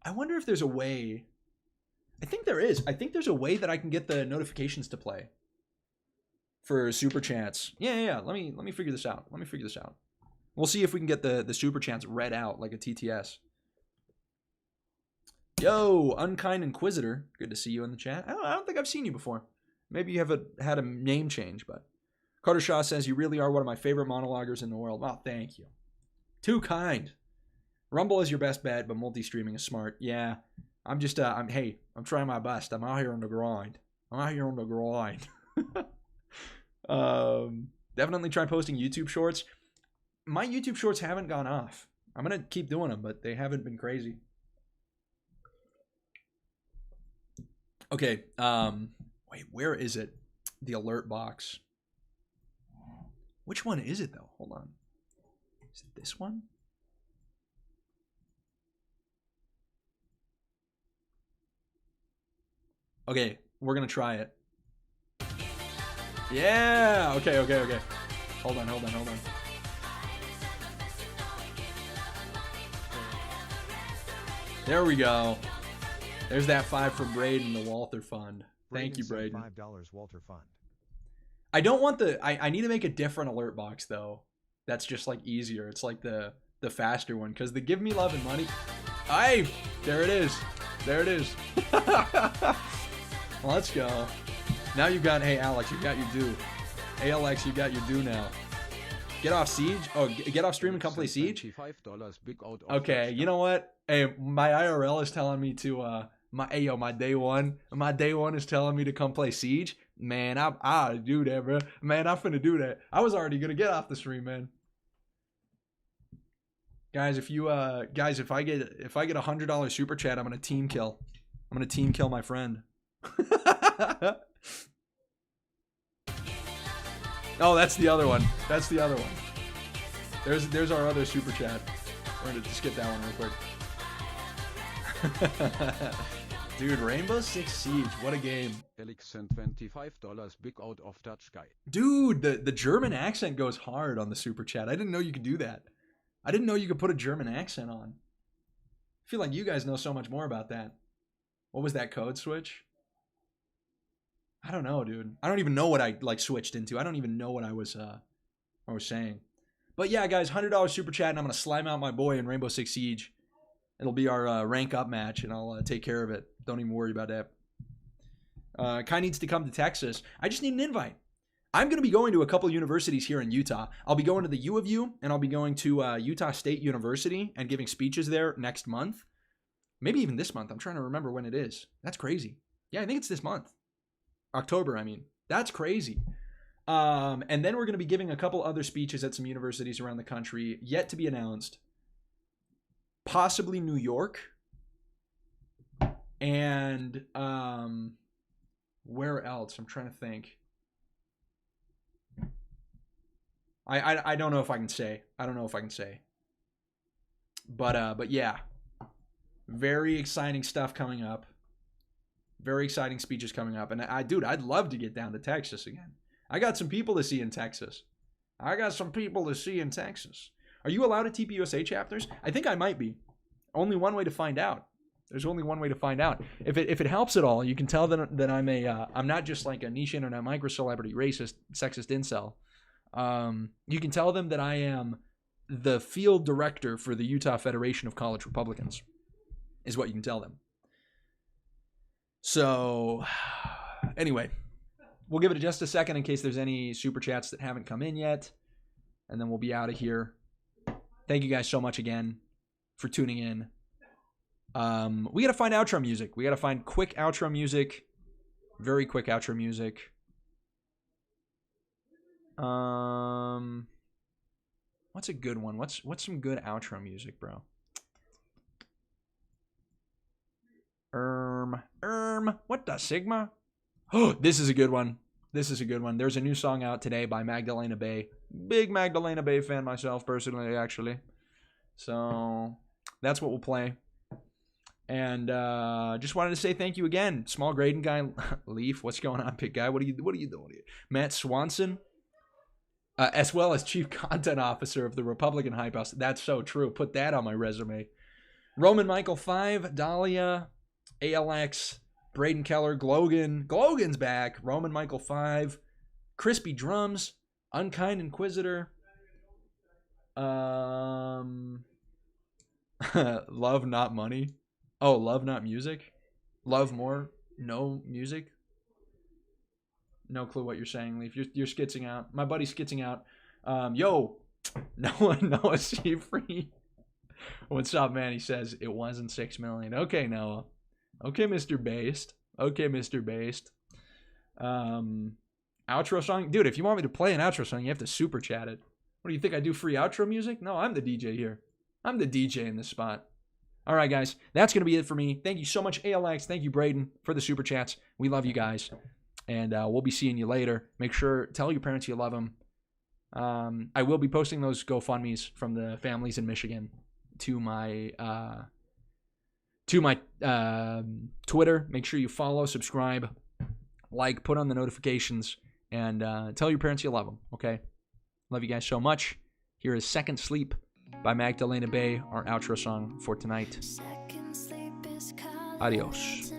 I wonder if there's a way. I think there is. I think there's a way that I can get the notifications to play for super chats. Yeah. Let me figure this out. We'll see if we can get the super chats read out like a TTS. Yo, Unkind Inquisitor. Good to see you in the chat. I don't think I've seen you before. Maybe you have had a name change, but Carter Shaw says you really are one of my favorite monologuers in the world. Wow, thank you. Too kind. Rumble is your best bet, but multi-streaming is smart. Yeah, I'm trying my best. I'm out here on the grind. Definitely try posting YouTube shorts. My YouTube shorts haven't gone off. I'm going to keep doing them, but they haven't been crazy. Okay, wait, where is it? The alert box. Which one is it, though? Hold on. Is it this one? Okay, we're going to try it. Yeah! Okay. Hold on. There we go. There's that 5 for Braden, the Walther Fund. Thank you, Braden. $5 Walter Fund. I don't want I need to make a different alert box, though. That's just, like, easier. It's like the faster one. Because the Give Me Love and Money... Aye! There it is. Let's go. Now you got... Hey, Alex, you got your due. Hey, Alex, you got your due now. Get off Siege? Oh, get off stream and come play Siege? Okay, you know what? Hey, my IRL is telling me to... my day one is telling me to come play Siege. Man, I do that, bro. Man, I'm finna do that. I was already gonna get off the stream, man. Guys, if I get a $100 super chat, I'm gonna team kill. I'm gonna team kill my friend. Oh, that's the other one. There's our other super chat. We're gonna just get that one real quick. Dude, Rainbow Six Siege, what a game. Alex sent $25 big out of Dutch guy. Dude, the German accent goes hard on the super chat. I didn't know you could do that. I didn't know you could put a German accent on. I feel like you guys know so much more about that. What was that code switch? I don't know, dude. I don't even know what I switched into. I don't even know what I was saying. But yeah, guys, $100 super chat, and I'm gonna slime out my boy in Rainbow Six Siege. It'll be our rank up match, and I'll take care of it. Don't even worry about that. Kai needs to come to Texas. I just need an invite. I'm going to be going to a couple universities here in Utah. I'll be going to the U of U, and I'll be going to Utah State University and giving speeches there next month. Maybe even this month. I'm trying to remember when it is. That's crazy. Yeah, I think it's this month. October, I mean. That's crazy. And then we're going to be giving a couple other speeches at some universities around the country, yet to be announced. Possibly New York. And where else? I'm trying to think. I don't know if I can say. I don't know if I can say. But yeah. Very exciting stuff coming up. Very exciting speeches coming up. And dude, I'd love to get down to Texas again. I got some people to see in Texas. Are you allowed at TPUSA chapters? I think I might be. Only one way to find out. There's only one way to find out. If it helps at all, you can tell that I'm not just like a niche internet micro celebrity, racist, sexist incel. You can tell them that I am the field director for the Utah Federation of College Republicans, is what you can tell them. So, anyway, we'll give it just a second in case there's any super chats that haven't come in yet, and then we'll be out of here. Thank you guys so much again for tuning in. We got to find outro music. We got to find quick outro music. Very quick outro music. What's a good one? What's some good outro music, bro? What the Sigma? Oh, this is a good one. There's a new song out today by Magdalena Bay. Big Magdalena Bay fan myself, personally, actually. So that's what we'll play. And just wanted to say thank you again. Small Graydon guy, Leaf, what's going on, big guy? What are you doing here? Matt Swanson, as well as Chief Content Officer of the Republican Hype House. That's so true. Put that on my resume. Roman Michael 5, Dahlia, ALX, Braden Keller, Glogan's back. Roman Michael 5, Crispy Drums, Unkind Inquisitor, Love Not Money. Oh, Love Not Music? Love More? No Music? No clue what you're saying, Leaf. You're skitzing out. My buddy's skitzing out. Yo, Noah Seafree. What's up, man? He says it wasn't 6 million. Okay, Noah. Okay, Mr. Based. Outro song? Dude, if you want me to play an outro song, you have to super chat it. What do you think? I do free outro music? No, I'm the DJ here. I'm the DJ in this spot. All right, guys. That's going to be it for me. Thank you so much, ALX. Thank you, Braden, for the super chats. We love you guys. And we'll be seeing you later. Make sure, tell your parents you love them. I will be posting those GoFundMes from the families in Michigan to my Twitter. Make sure you follow, subscribe, like, put on the notifications, and tell your parents you love them, okay? Love you guys so much. Here is Second Sleep by Magdalena Bay, our outro song for tonight. Adios.